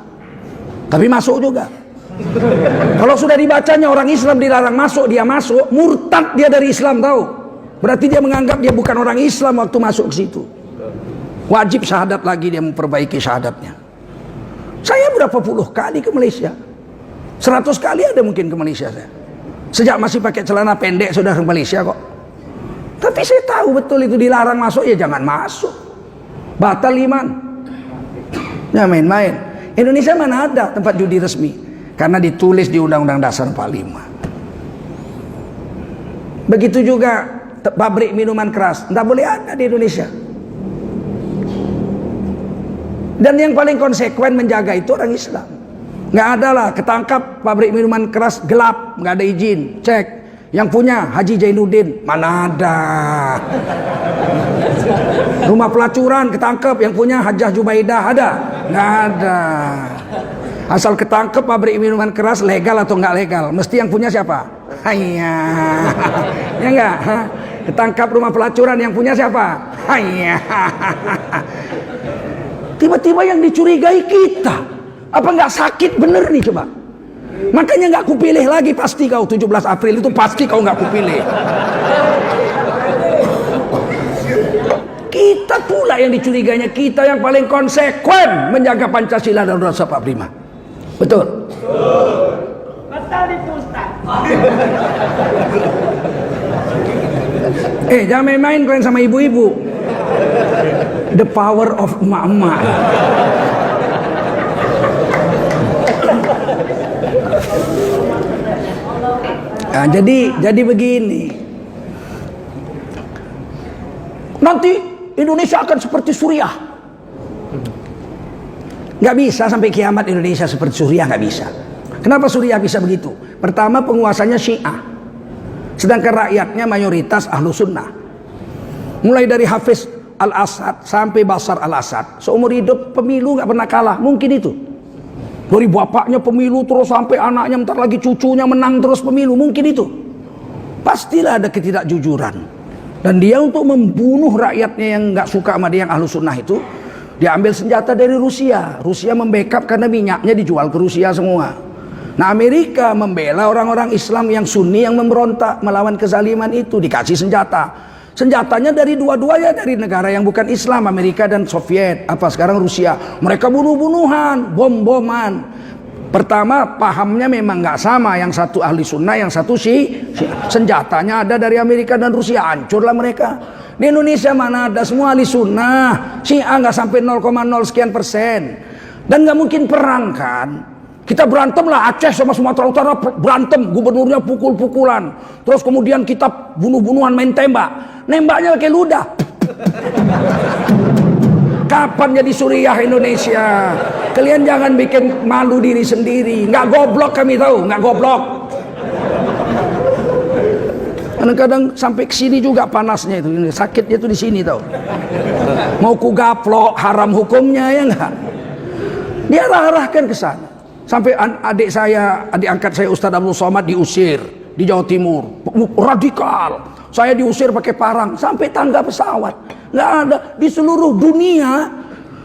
tapi masuk juga. Kalau sudah dibacanya orang Islam dilarang masuk, dia masuk, murtad dia dari Islam, tahu? Berarti dia menganggap dia bukan orang Islam waktu masuk ke situ. Wajib syahadat lagi, dia memperbaiki syahadatnya. Saya berapa puluh kali ke Malaysia, 100 kali ada mungkin ke Malaysia saya. Sejak masih pakai celana pendek sudah ke Malaysia kok. Tapi saya tahu betul itu dilarang masuk, ya jangan masuk. Batal iman. Ya main-main. Indonesia mana ada tempat judi resmi? Karena ditulis di Undang-Undang Dasar 45. Begitu juga pabrik minuman keras, tidak boleh ada di Indonesia. Dan yang paling konsekuen menjaga itu orang Islam. Nggak ada lah, ketangkap pabrik minuman keras gelap, nggak ada izin, cek. Yang punya Haji Zainuddin, mana ada. Rumah pelacuran ketangkep, yang punya Hajah Jubaidah, ada? Nggak ada. Asal ketangkep pabrik minuman keras legal atau nggak legal, mesti yang punya siapa? Hayya. Ya nggak? Ketangkap rumah pelacuran, yang punya siapa? Hayya. Tiba-tiba yang dicurigai kita. Apa nggak sakit bener nih coba? Makanya nggak kupilih lagi, pasti kau 17 April itu pasti kau nggak kupilih. Kita pula yang dicurigainya, kita yang paling konsekuen menjaga Pancasila dan Undang-Undang 45. Betul. Betul itu Ustaz. Jangan main-main kalian sama ibu-ibu. The power of emak-emak. Nah, jadi begini. Nanti Indonesia akan seperti Suriah. Nggak bisa sampai kiamat Indonesia seperti Suriah, nggak bisa. Kenapa Suriah bisa begitu? Pertama, penguasanya Syiah, sedangkan rakyatnya mayoritas Ahlu Sunnah. Mulai dari Hafiz Al-Assad sampai Bashar Al-Assad, seumur hidup pemilu nggak pernah kalah. Mungkin itu. Dari bapaknya pemilu terus sampai anaknya, bentar lagi cucunya menang terus pemilu. Mungkin itu. Pastilah ada ketidakjujuran. Dan dia untuk membunuh rakyatnya yang nggak suka sama dia, yang Ahlu Sunnah itu, dia ambil senjata dari Rusia. Rusia membackup karena minyaknya dijual ke Rusia semua. Nah, Amerika membela orang-orang Islam yang Sunni yang memberontak melawan kezaliman itu, dikasih senjata. Senjatanya dari dua-duanya dari negara yang bukan Islam, Amerika dan Soviet. Apa sekarang Rusia? Mereka bunuh-bunuhan, bom-boman. Pertama, pahamnya memang nggak sama. Yang satu ahli sunnah, yang satu senjatanya ada dari Amerika dan Rusia. Hancurlah mereka. Di Indonesia mana ada, semua ahli sunnah. Syiah nggak sampai 0,0 sekian persen. Dan nggak mungkin perang kan. Kita berantem lah, Aceh sama Sumatera Utara berantem, gubernurnya pukul-pukulan. Terus kemudian kita bunuh-bunuhan, main tembak. Nembaknya pakai ludah. Kapan jadi Suriah Indonesia? Kalian jangan bikin malu diri sendiri. Nggak goblok kami tahu, nggak goblok. Kadang-kadang sampai ke sini juga panasnya itu, sakitnya itu di sini tahu. Mau ku gaplok, haram hukumnya ya enggak? Dia arahkan ke sana. Sampai adik angkat saya Ustadz Abdul Somad diusir di Jawa Timur, radikal. Saya diusir pakai parang sampai tangga pesawat. Nggak ada di seluruh dunia.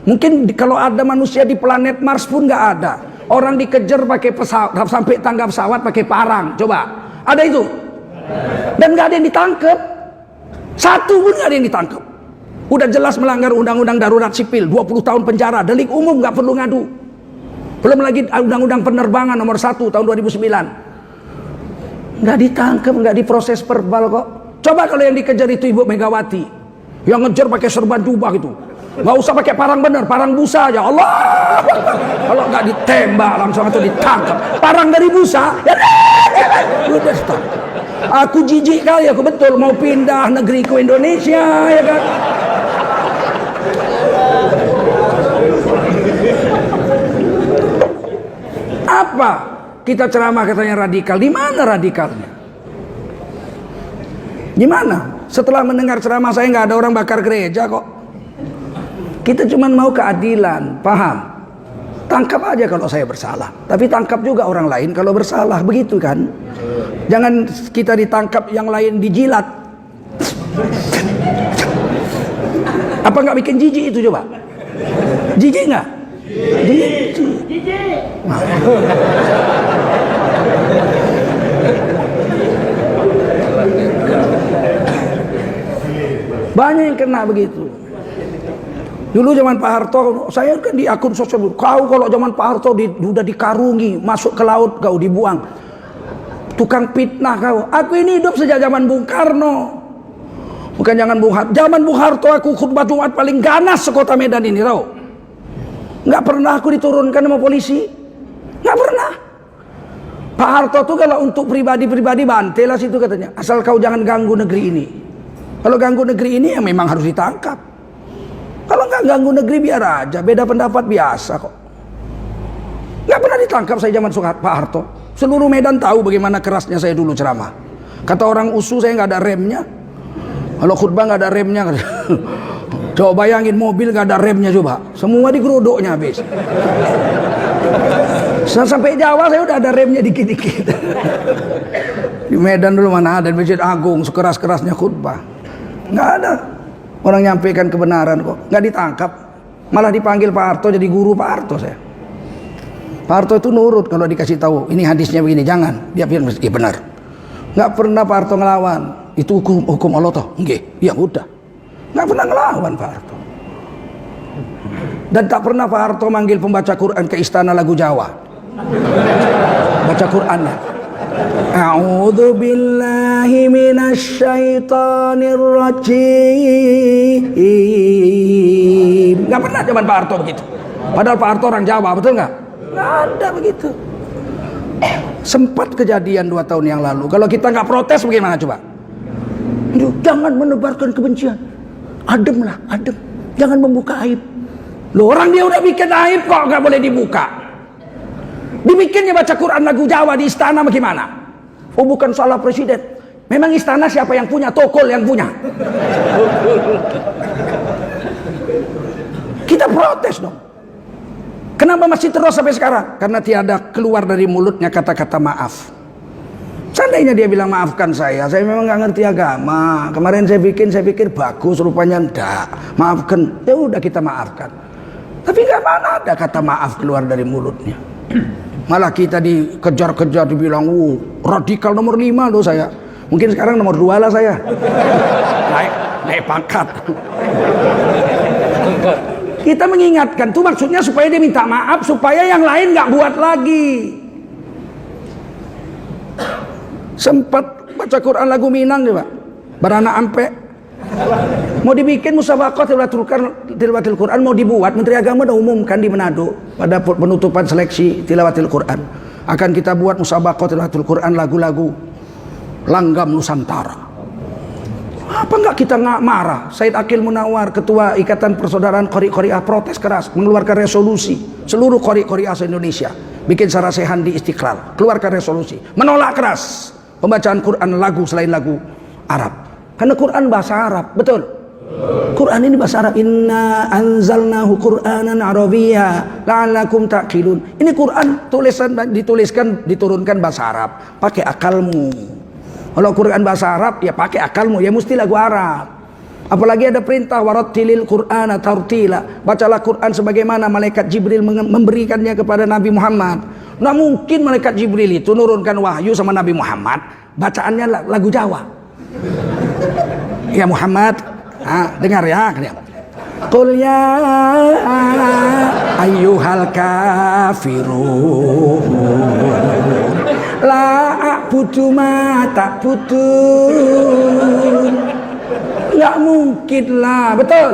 Mungkin kalau ada manusia di planet Mars pun nggak ada. Orang dikejar pakai pesawat sampai tangga pesawat pakai parang. Coba, ada itu? Dan nggak ada yang ditangkap. Satu pun nggak ada yang ditangkap. Udah jelas melanggar undang-undang darurat sipil, 20 tahun penjara, delik umum nggak perlu ngadu. Belum lagi undang-undang penerbangan nomor 1 tahun 2009. Nggak ditangkap, nggak diproses verbal kok. Coba kalau yang dikejar itu Ibu Megawati, yang ngejar pakai serban jubah gitu, nggak usah pakai parang bener, parang busa aja. Allah, kalau nggak ditembak langsung atau ditangkap. Parang dari busa, ya udah stop. Aku jijik kali, aku betul mau pindah negeri ke Indonesia, ya kan? Apa? Kita ceramah katanya radikal. Di mana radikalnya? Gimana? Setelah mendengar ceramah saya nggak ada orang bakar gereja kok. Kita cuma mau keadilan, paham? Tangkap aja kalau saya bersalah. Tapi tangkap juga orang lain kalau bersalah, begitu kan? Jangan kita ditangkap yang lain dijilat. Apa nggak bikin jijik itu coba? Jijik nggak? Jijik. Banyak yang kena begitu. Dulu zaman Pak Harto, saya kan di akun sosial, kau kalau zaman Pak Harto udah dikarungi, masuk ke laut kau dibuang. Tukang fitnah kau. Aku ini hidup sejak zaman Bung Karno. Bukan zaman Bung Harto. Zaman Bung Harto aku khutbah Jumat paling ganas sekota Medan ini, tahu? Nggak pernah aku diturunkan sama polisi. Nggak pernah. Pak Harto tuh kalau untuk pribadi-pribadi bantelah situ katanya. Asal kau jangan ganggu negeri ini. Kalau ganggu negeri ini ya memang harus ditangkap. Kalau nggak ganggu negeri biar aja. Beda pendapat biasa kok. Nggak pernah ditangkap saya zaman Pak Harto. Seluruh Medan tahu bagaimana kerasnya saya dulu ceramah. Kata orang USU saya nggak ada remnya. Kalau khutbah nggak ada remnya. Coba bayangin mobil nggak ada remnya coba. Semua digerodoknya habis. Sampai Jawa saya udah ada remnya dikit-dikit. Di Medan dulu mana ada Masjid Agung sekeras-kerasnya khutbah. Nggak ada orang nyampaikan kebenaran kok. Nggak ditangkap. Malah dipanggil Pak Harto jadi guru Pak Harto saya. Pak Harto itu nurut kalau dikasih tahu ini hadisnya begini, jangan. Dia bilang iya benar. Nggak pernah Pak Harto ngelawan. Itu hukum Allah toh. Nggih, ya udah. Nggak pernah ngelawan Pak Harto. Dan tak pernah Pak Harto manggil pembaca Quran ke Istana Lagu Jawa. Baca Qur'annya. A'udzu billahi minasy syaithanir rajim. Enggak pernah zaman Pak Harto begitu. Padahal Pak Harto orang Jawa, betul enggak? Enggak ada begitu. Sempat kejadian 2 tahun yang lalu. Kalau kita nggak protes bagaimana coba? Jangan menebarkan kebencian. Ademlah, adem. Jangan membuka aib. Loh, orang dia udah bikin aib kok nggak boleh dibuka. Dibikinnya baca Quran lagu Jawa di istana bagaimana? Oh, bukan salah presiden. Memang istana siapa yang punya? Tokol yang punya. Kita protes dong. Kenapa masih terus sampai sekarang? Karena tiada keluar dari mulutnya kata-kata maaf. Seandainya dia bilang maafkan saya memang nggak ngerti agama. Kemarin saya pikir bagus, rupanya enggak. Maafkan, ya udah kita maafkan. Tapi nggak mana ada kata maaf keluar dari mulutnya. Malah kita dikejar-kejar, dibilang, radikal nomor 5 loh saya. Mungkin sekarang nomor 2 lah saya. Naik pangkat. Kita mengingatkan, tuh maksudnya supaya dia minta maaf, supaya yang lain nggak buat lagi. Sempat baca Quran lagu Minang juga, Barana Ampe. Mau dibikin musabaqah tilawatil Quran, mau dibuat. Menteri Agama udah umumkan di Manado pada penutupan seleksi tilawatil Quran. Akan kita buat musabaqah tilawatil Quran lagu-lagu langgam Nusantara. Apa enggak kita nggak marah? Said Akil Munawar, Ketua Ikatan Persaudaraan Qori-Qoriah, protes keras, mengeluarkan resolusi seluruh Qori-Qoriah se-Indonesia, bikin sarasehan di Istiqlal, keluarkan resolusi, menolak keras pembacaan Quran lagu selain lagu Arab. Karena Quran bahasa Arab, betul? Quran ini bahasa Arab. Inna anzalnahu Qur'anan Arabiyya la'allakum ta'qilun. Ini Quran diturunkan bahasa Arab, pakai akalmu. Kalau Quran bahasa Arab, ya pakai akalmu, ya mesti lagu Arab. Apalagi ada perintah warattilil Qur'ana tartila. Bacalah Quran sebagaimana malaikat Jibril memberikannya kepada Nabi Muhammad. Nah, mungkin malaikat Jibril itu nurunkan wahyu sama Nabi Muhammad, bacaannya lagu Jawa. Ya Muhammad, dengar ya. Qul ya ayyuhal kafirun la a'budu ma ta'budun. Nggak mungkin lah, betul?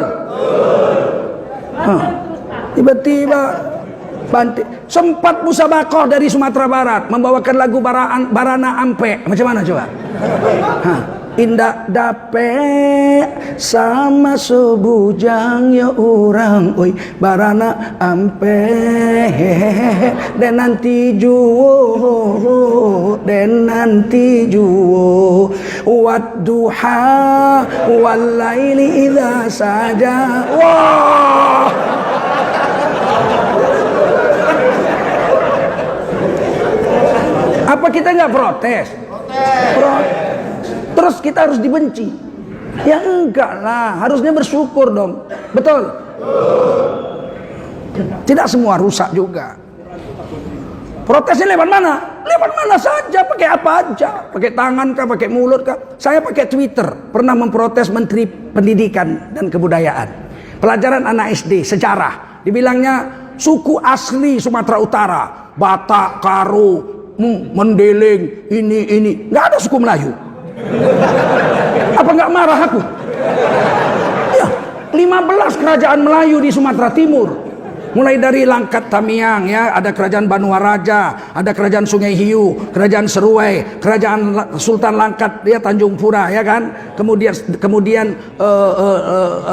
Tiba-tiba sempat musabaqah dari Sumatera Barat membawakan lagu Barana Ampe. Macam mana coba? Indak dapet sama sebujang ya orang, oi Barana Ampe dan nanti juo wadduha walaili idza saja. Wah, apa kita nggak protes? Terus kita harus dibenci? Ya enggak lah, harusnya bersyukur dong. Betul? Tidak semua rusak juga. Protesnya lewat mana? Lewat mana saja, pakai apa aja. Pakai tangan kah, pakai mulut kah? Saya pakai Twitter, pernah memprotes Menteri Pendidikan dan Kebudayaan. Pelajaran anak SD, sejarah. Dibilangnya suku asli Sumatera Utara, Batak, Karo, Mendeleng, ini. Nggak ada suku Melayu. Apa nggak marah aku? Ya, 15 kerajaan Melayu di Sumatera Timur. Mulai dari Langkat Tamiang, ya, ada kerajaan Banuaraja, ada kerajaan Sungai Hiu, kerajaan Seruai, kerajaan Sultan Langkat, ya, Tanjung Pura, ya kan. Kemudian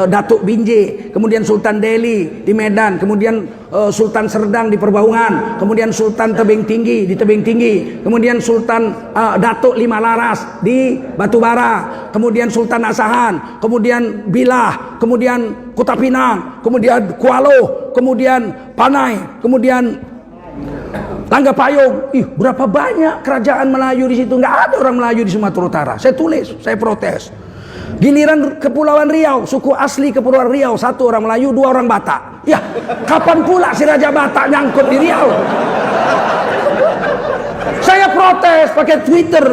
Datuk Binjai, kemudian Sultan Delhi di Medan, kemudian Sultan Serdang di Perbaungan, kemudian Sultan Tebing Tinggi di Tebing Tinggi, kemudian Sultan Datuk Lima Laras di Batubara, kemudian Sultan Asahan, kemudian Bilah, kemudian Kota Pinang, kemudian Kualo, kemudian Panai, kemudian Langga Payung. Berapa banyak kerajaan Melayu di situ? Nggak ada orang Melayu di Sumatera Utara. Saya tulis, saya protes. Giliran Kepulauan Riau, suku asli Kepulauan Riau, 1 orang Melayu, 2 orang Batak. Ya, kapan pula si Raja Batak nyangkut di Riau? Saya protes pakai Twitter.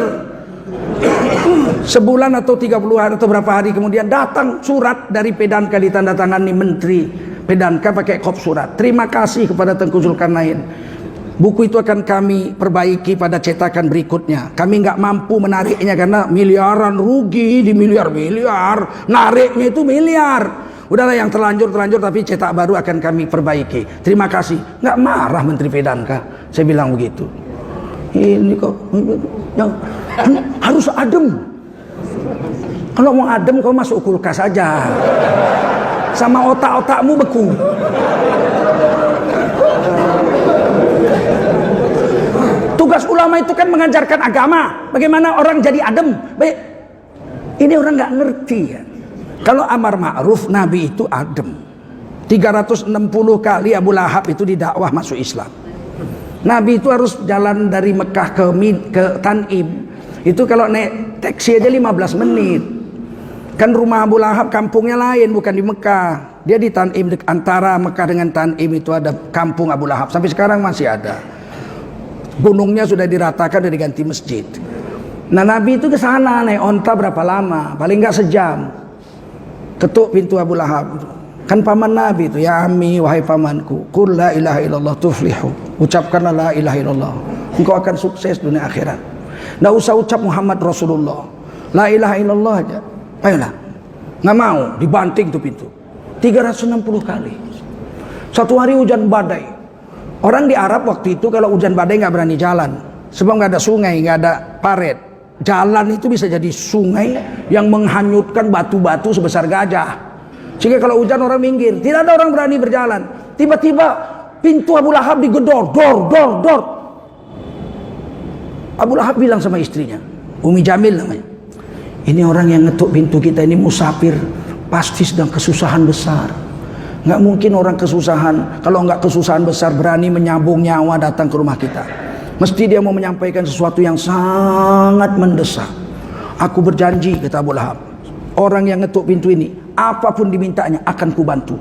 Sebulan atau 30 hari atau berapa hari kemudian datang surat dari Pedanka, ditandatangani Menteri Pedanka pakai kop surat. Terima kasih kepada Tengku Zulkarnain. Buku itu akan kami perbaiki pada cetakan berikutnya. Kami nggak mampu menariknya karena miliaran rugi di miliar-miliar. Nariknya itu miliar. Udahlah yang terlanjur tapi cetak baru akan kami perbaiki. Terima kasih. Nggak marah Menteri Pedanka. Saya bilang begitu. Ini kok yang harus adem. Kalau mau adem kau masuk kulkas saja. Sama otak-otakmu beku. Tugas ulama itu kan mengajarkan agama. Bagaimana orang jadi adem. Baik. Ini orang nggak ngerti ya. Kalau amar ma'ruf, Nabi itu adem. 360 kali Abu Lahab itu didakwah masuk Islam. Nabi itu harus jalan dari Mekah ke Tanim. Itu kalau naik taksi aja 15 menit. Kan rumah Abu Lahab kampungnya lain, bukan di Mekah. Dia di Tanim, antara Mekah dengan Tanim itu ada kampung Abu Lahab. Sampai sekarang masih ada. Gunungnya sudah diratakan, sudah diganti masjid. Nah Nabi itu ke sana naik onta berapa lama? Paling nggak sejam. Ketuk pintu Abu Lahab. Kan paman Nabi itu, ya ami wahai pamanku, qul la ilaha illallah tuflihu. Ucapkanlah la ilaha illallah. Engkau akan sukses dunia akhirat. Nggak usah ucap Muhammad Rasulullah. La ilaha illallah aja. Ayolah. Nggak mau, dibanting tuh pintu. 360 kali. Satu hari hujan badai. Orang di Arab waktu itu kalau hujan badai nggak berani jalan, sebab nggak ada sungai, nggak ada parit. Jalan itu bisa jadi sungai yang menghanyutkan batu-batu sebesar gajah. Sehingga kalau hujan orang minggir, tidak ada orang berani berjalan. Tiba-tiba pintu Abu Lahab digedor, dor. Abu Lahab bilang sama istrinya, Umi Jamil namanya, ini orang yang ngetuk pintu kita ini musafir, pasti sedang kesusahan besar. Nggak mungkin orang kesusahan, kalau nggak kesusahan besar berani menyambung nyawa datang ke rumah kita. Mesti dia mau menyampaikan sesuatu yang sangat mendesak. Aku berjanji, kata Abu Lahab, orang yang ngetuk pintu ini, apapun dimintanya akan kubantu.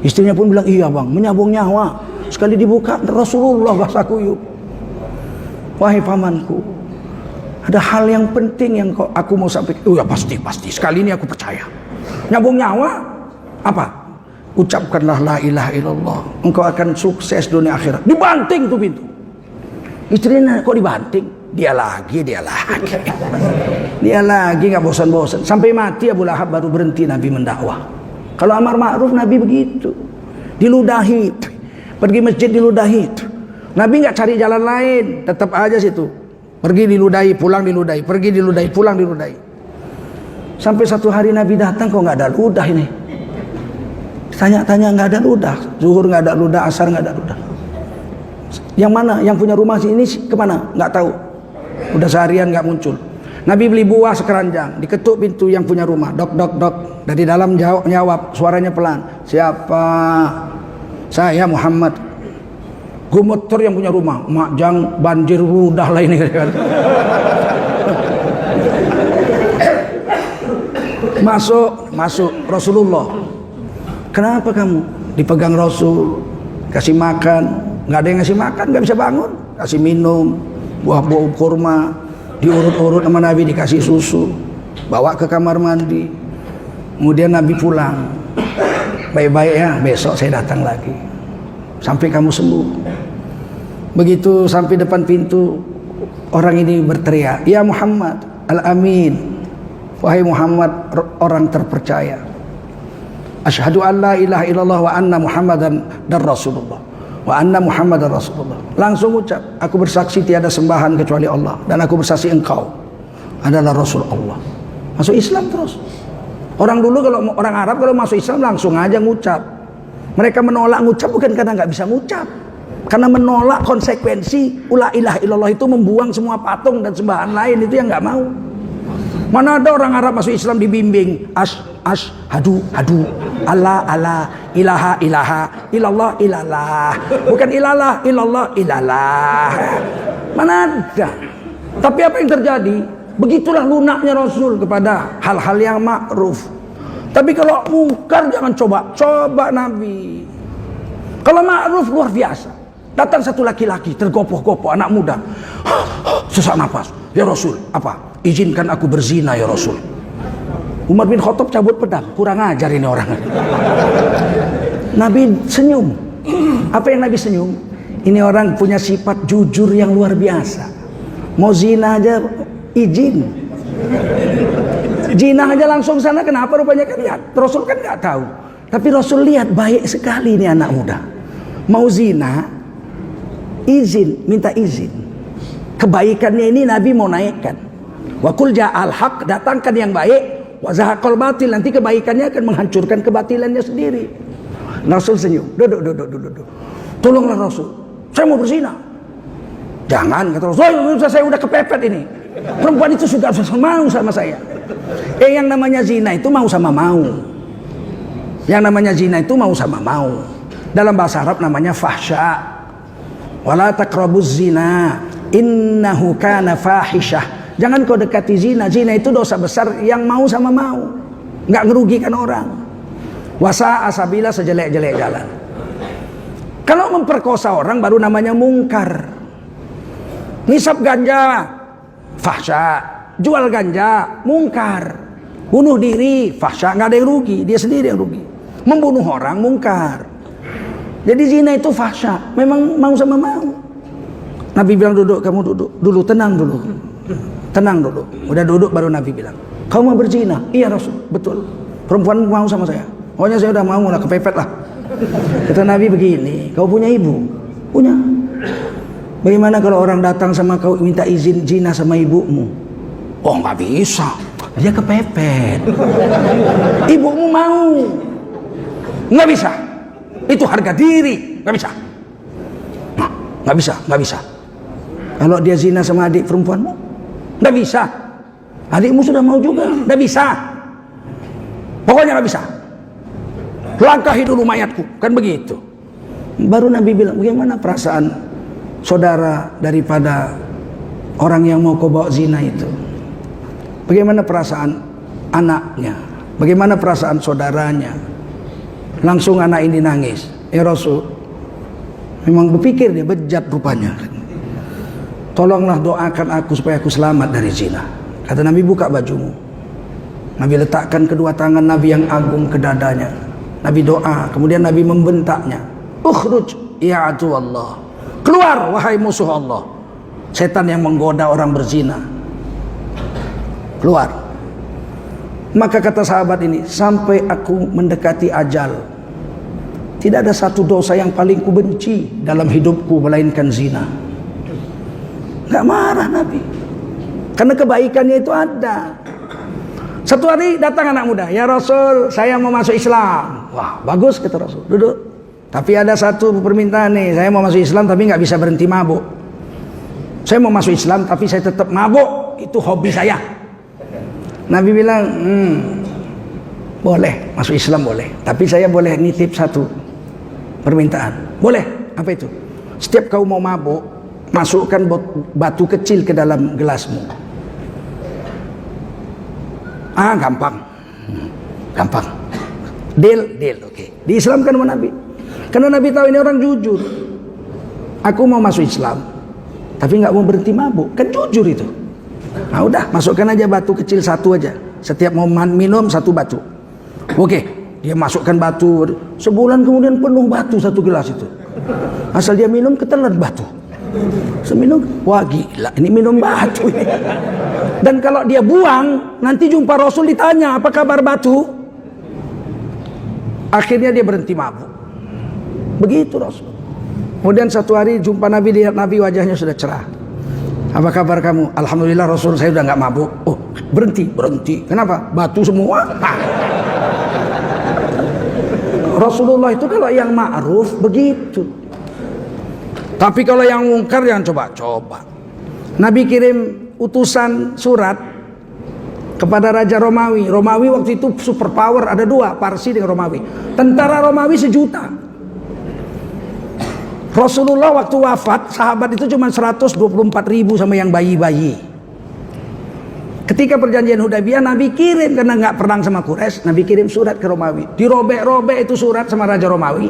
Istrinya pun bilang, iya bang, menyambung nyawa. Sekali dibuka, Rasulullah bahasa kuyup. Wahai pamanku, ada hal yang penting yang aku mau sampaikan. Oh ya pasti, sekali ini aku percaya. Nyambung nyawa, apa? Ucapkanlah la ilaha illallah, engkau akan sukses dunia akhirat. Dibanting tuh pintu. Istrinya kok dibanting? Dia lagi. Dia lagi nggak bosan-bosan. Sampai mati Abu Lahab baru berhenti Nabi mendakwah. Kalau amar ma'ruf Nabi begitu. Diludahi. Pergi masjid diludahi. Nabi nggak cari jalan lain, tetap aja situ. Pergi diludahi, pulang diludahi, pergi diludahi, pulang diludahi. Sampai satu hari Nabi datang kok nggak ada ludah ini. Tanya-tanya nggak ada ludah, zuhur nggak ada ludah, asar nggak ada ludah. Yang mana? Yang punya rumah sini kemana? Nggak tahu. Udah seharian nggak muncul. Nabi beli buah sekeranjang, diketuk pintu yang punya rumah, dok. Dari dalam jawab, suaranya pelan. Siapa? Saya Muhammad. Gumeter yang punya rumah, makjang banjir ludah lah ini. Masuk Rasulullah. Kenapa kamu? Dipegang Rasul, kasih makan, nggak ada yang ngasih makan, nggak bisa bangun, kasih minum, buah-buah kurma, diurut-urut sama Nabi, dikasih susu, bawa ke kamar mandi. Kemudian Nabi pulang, baik-baik ya, besok saya datang lagi, sampai kamu sembuh. Begitu sampai depan pintu, orang ini berteriak, ya Muhammad, al-amin, wahai Muhammad, orang terpercaya. Asyhadu an la ilaha illallah wa anna Muhammadan dan Rasulullah. Wa anna Muhammadan Rasulullah. Langsung ucap, aku bersaksi tiada sembahan kecuali Allah, dan aku bersaksi engkau adalah Rasul Allah. Masuk Islam terus. Orang dulu kalau orang Arab kalau masuk Islam langsung aja ngucap. Mereka menolak ngucap bukan karena nggak bisa ngucap, karena menolak konsekuensi la ilaha illallah itu membuang semua patung dan sembahan lain, itu yang nggak mau. Mana ada orang Arab masuk Islam dibimbing hadu Allah ilaha illallah ilallah, bukan ilallah. Mana ada. Tapi apa yang terjadi? Begitulah lunaknya Rasul kepada hal-hal yang ma'ruf. Tapi kalau mungkar jangan coba Nabi. Kalau ma'ruf luar biasa. Datang satu laki-laki tergopoh-gopoh, anak muda, sesak nafas. Ya Rasul, apa? Izinkan aku berzina ya Rasul. Umar bin Khattab cabut pedang, kurang ajar ini orang. Nabi senyum. Apa yang Nabi senyum? Ini orang punya sifat jujur yang luar biasa. Mau zina aja izin. Zina aja langsung sana, kenapa rupanya kan lihat. Rasul kan nggak tahu. Tapi Rasul lihat baik sekali ini anak muda. Mau zina, izin, minta izin. Kebaikannya ini Nabi mau naikkan. Wa qul ja'al haq, datangkan yang baik, wa zahaqal batil, nanti kebaikannya akan menghancurkan kebatilannya sendiri. Rasul senyum. Duduk. Tolonglah Rasul, saya mau berzina. Jangan, kata Rasul, saya udah kepepet ini. Perempuan itu sudah mau sama saya. Yang namanya zina itu mau sama mau. Yang namanya zina itu mau sama mau. Dalam bahasa Arab namanya fahsya. Wala taqrabuz zina, innahu kana fahishah. Jangan kau dekati zina. Zina itu dosa besar yang mau sama mau, nggak ngerugikan orang. Wasa asabila, sejelek-jelek jalan. Kalau memperkosa orang baru namanya mungkar. Ngisap ganja, fahsya. Jual ganja, mungkar. Bunuh diri, fahsya, nggak ada yang rugi, dia sendiri yang rugi. Membunuh orang, mungkar. Jadi zina itu fahsya, memang mau sama mau. Nabi bilang duduk, kamu duduk dulu, tenang dulu. Tenang dulu. Udah duduk baru Nabi bilang, kau mau berzina? Iya Rasul, betul. Perempuan mau sama saya. Pokoknya saya udah mau lah, kepepet lah. Kata Nabi begini, kau punya ibu? Punya. Bagaimana kalau orang datang sama kau minta izin zina sama ibumu? Oh nggak bisa, dia kepepet. Ibumu mau? Nggak bisa. Itu harga diri, nggak bisa. Nah, nggak bisa. Kalau dia zina sama adik perempuanmu, nggak bisa. Adikmu sudah mau juga, nggak bisa. Pokoknya nggak bisa. Langkahi dulu mayatku, kan begitu. Baru Nabi bilang, bagaimana perasaan saudara daripada orang yang mau kau bawa zina itu? Bagaimana perasaan anaknya? Bagaimana perasaan saudaranya? Langsung anak ini nangis. Ya Rasul, memang berpikir dia bejat rupanya. Tolonglah doakan aku supaya aku selamat dari zina. Kata Nabi, buka bajumu. Nabi letakkan kedua tangan Nabi yang agung ke dadanya. Nabi doa, kemudian Nabi membentaknya. Ukhruj ya adu Allah. Keluar wahai musuh Allah. Setan yang menggoda orang berzina. Keluar. Maka kata sahabat ini, sampai aku mendekati ajal, tidak ada satu dosa yang paling kubenci dalam hidupku melainkan zina. Gak marah Nabi, karena kebaikannya itu ada. Satu hari datang anak muda, ya Rasul, saya mau masuk Islam. Wah bagus, kata Rasul, duduk. Tapi ada satu permintaan nih, saya mau masuk Islam tapi gak bisa berhenti mabuk. Saya mau masuk Islam tapi saya tetap mabuk, itu hobi saya. Nabi bilang, boleh masuk Islam boleh, tapi saya boleh nitip satu permintaan. Boleh, apa itu? Setiap kau mau mabuk, masukkan batu kecil ke dalam gelasmu. Gampang. Deal, oke. Diislamkan sama Nabi. Karena Nabi tahu ini orang jujur. Aku mau masuk Islam, tapi nggak mau berhenti mabuk, kan jujur itu. Nah udah, masukkan aja batu kecil satu aja. Setiap mau minum satu batu. Oke, dia masukkan batu. Sebulan kemudian penuh batu satu gelas itu. Asal dia minum ketelan batu. Seminum, wah gila, ini minum batu ini. Dan kalau dia buang, nanti jumpa Rasul ditanya, apa kabar batu? Akhirnya dia berhenti mabuk. Begitu Rasul. Kemudian satu hari jumpa Nabi, lihat Nabi wajahnya sudah cerah. Apa kabar kamu? Alhamdulillah Rasul, saya udah nggak mabuk. Oh berhenti. Kenapa? Batu semua. Rasulullah itu kalau yang ma'ruf begitu. Tapi kalau yang mungkar jangan coba-coba. Nabi kirim utusan surat kepada Raja Romawi. Romawi waktu itu super power, ada dua, Parsi dengan Romawi. Tentara Romawi 1 juta. Rasulullah waktu wafat, sahabat itu cuma 124.000 sama yang bayi-bayi. Ketika perjanjian Hudaybiyah, Nabi kirim, karena nggak perang sama Quraisy, Nabi kirim surat ke Romawi. Dirobek-robek itu surat sama Raja Romawi.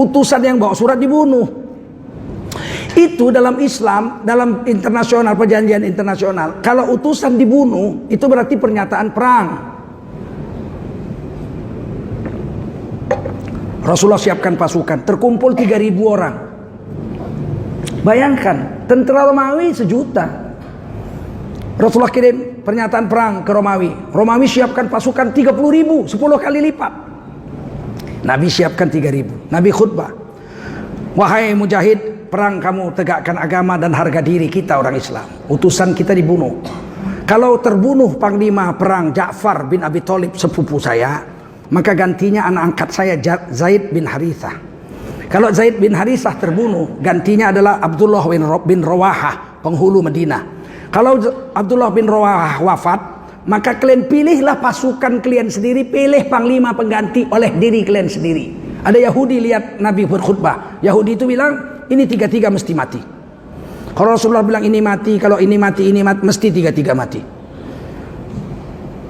Utusan yang bawa surat dibunuh. Itu dalam Islam, dalam internasional, perjanjian internasional, kalau utusan dibunuh, itu berarti pernyataan perang. Rasulullah siapkan pasukan, terkumpul 3.000 orang. Bayangkan, tentara Romawi 1 juta. Rasulullah kirim pernyataan perang ke Romawi. Romawi siapkan pasukan 30.000, 10 kali lipat. Nabi siapkan 3.000. Nabi khutbah, wahai mujahid, perang kamu tegakkan agama dan harga diri kita orang Islam. Utusan kita dibunuh. Kalau terbunuh panglima perang Ja'far bin Abi Thalib, sepupu saya, maka gantinya anak angkat saya Zaid bin Harithah. Kalau Zaid bin Harithah terbunuh, gantinya adalah Abdullah bin Rawahah, penghulu Madinah. Kalau Abdullah bin Rawahah wafat, maka kalian pilihlah pasukan kalian sendiri, pilih panglima pengganti oleh diri kalian sendiri. Ada Yahudi lihat Nabi berkhutbah. Yahudi itu bilang, ini 3-3 mesti mati. Kalau Rasulullah bilang ini mati, kalau ini mati, mesti 3-3 mati.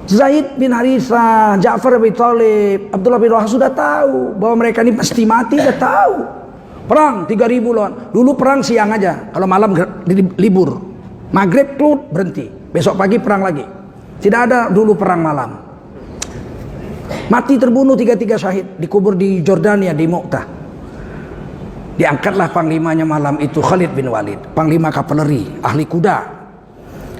Zaid bin Harithah, Ja'far bin Thalib, Abdullah bin Rawahah sudah tahu bahwa mereka ini pasti mati, sudah tahu. Perang 3.000 lawan. Dulu perang siang aja, kalau malam libur. Maghrib tuh berhenti, besok pagi perang lagi. Tidak ada dulu perang malam. Mati terbunuh 3-3 syahid, dikubur di Jordania, di Mu'tah. Diangkatlah panglimanya malam itu Khalid bin Walid, panglima kavaleri, ahli kuda.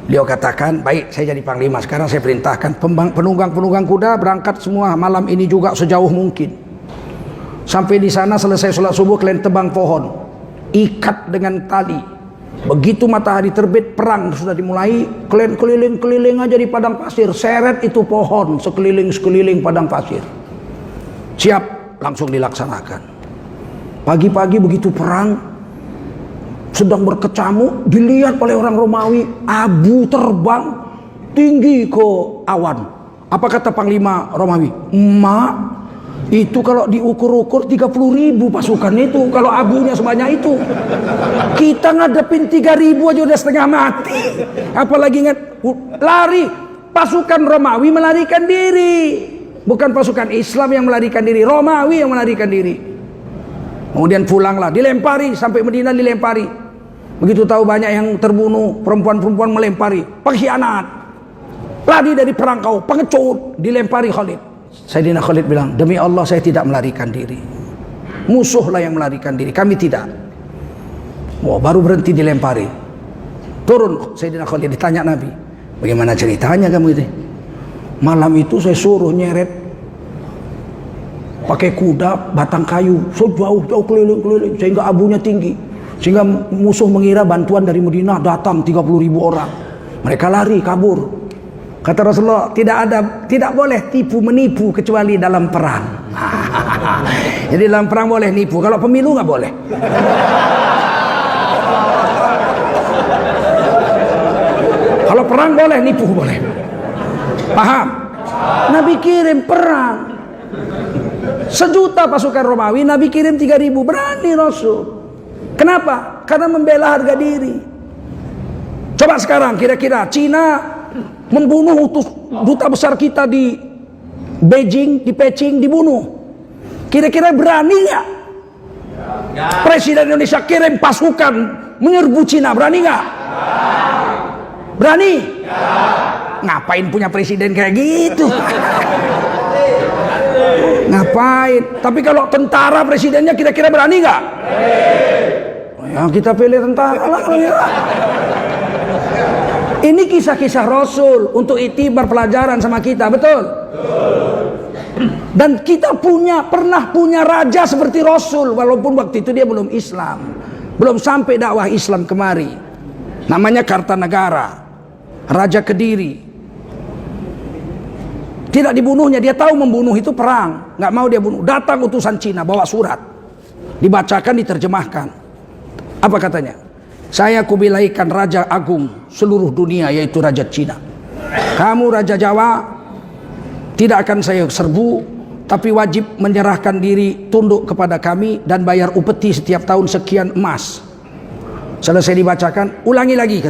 Beliau katakan, baik saya jadi panglima, sekarang saya perintahkan penunggang-penunggang kuda berangkat semua malam ini juga sejauh mungkin. Sampai di sana selesai sholat subuh, kalian tebang pohon, ikat dengan tali. Begitu matahari terbit, perang sudah dimulai. Kalian keliling-keliling aja di padang pasir, seret itu pohon sekeliling padang pasir. Siap, langsung dilaksanakan. Pagi-pagi begitu perang sedang berkecamuk, dilihat oleh orang Romawi, abu terbang tinggi ke awan. Apa kata panglima Romawi? Itu kalau diukur-ukur 30.000 pasukan itu, kalau abunya sebanyak itu. Kita ngadepin 3.000 aja udah setengah mati. Apalagi lari. Pasukan Romawi melarikan diri. Bukan pasukan Islam yang melarikan diri, Romawi yang melarikan diri. Kemudian pulanglah, dilempari sampai Madinah, dilempari. Begitu tahu banyak yang terbunuh, perempuan-perempuan melempari, pengkhianat. Lari dari perangkau, pengecut, dilempari Khalid. Sayyidina Khalid bilang, demi Allah saya tidak melarikan diri. Musuhlah yang melarikan diri, kami tidak. Wah, baru berhenti dilempari. Turun Sayyidina Khalid, ditanya Nabi, bagaimana ceritanya kamu itu? Malam itu saya suruh nyeret pakai kuda batang kayu sejauh-jauh keliling-keliling sehingga abunya tinggi, sehingga musuh mengira bantuan dari Madinah datang 30.000 orang. Mereka lari kabur. Kata Rasulullah, tidak boleh tipu menipu kecuali dalam perang. Jadi dalam perang boleh nipu, kalau pemilu nggak boleh. Kalau perang boleh, nipu boleh. Paham? Nabi kirim perang 1 juta pasukan Romawi, Nabi kirim 3.000. Berani Rasul. Kenapa? Karena membela harga diri. Coba sekarang kira-kira Cina membunuh duta besar kita di Beijing, di Peking, dibunuh. Kira-kira berani nggak? Presiden Indonesia kirim pasukan menyerbu Cina, berani nggak? Berani? Ngapain punya presiden kayak gitu? Ngapain? Tapi kalau tentara presidennya kira-kira berani nggak? Ya kita pilih tentara lah. Ini kisah-kisah Rasul untuk itibar pelajaran sama kita, betul? Dan kita pernah punya raja seperti Rasul, walaupun waktu itu dia belum Islam, belum sampai dakwah Islam kemari. Namanya Kartanegara, Raja Kediri. Tidak dibunuhnya, dia tahu membunuh itu perang, nggak mau dia bunuh. Datang utusan Cina bawa surat, dibacakan, diterjemahkan. Apa katanya? Saya kubilaikan Raja Agung seluruh dunia, yaitu Raja Cina. Kamu Raja Jawa, tidak akan saya serbu, tapi wajib menyerahkan diri tunduk kepada kami dan bayar upeti setiap tahun sekian emas. Selesai dibacakan, ulangi lagi.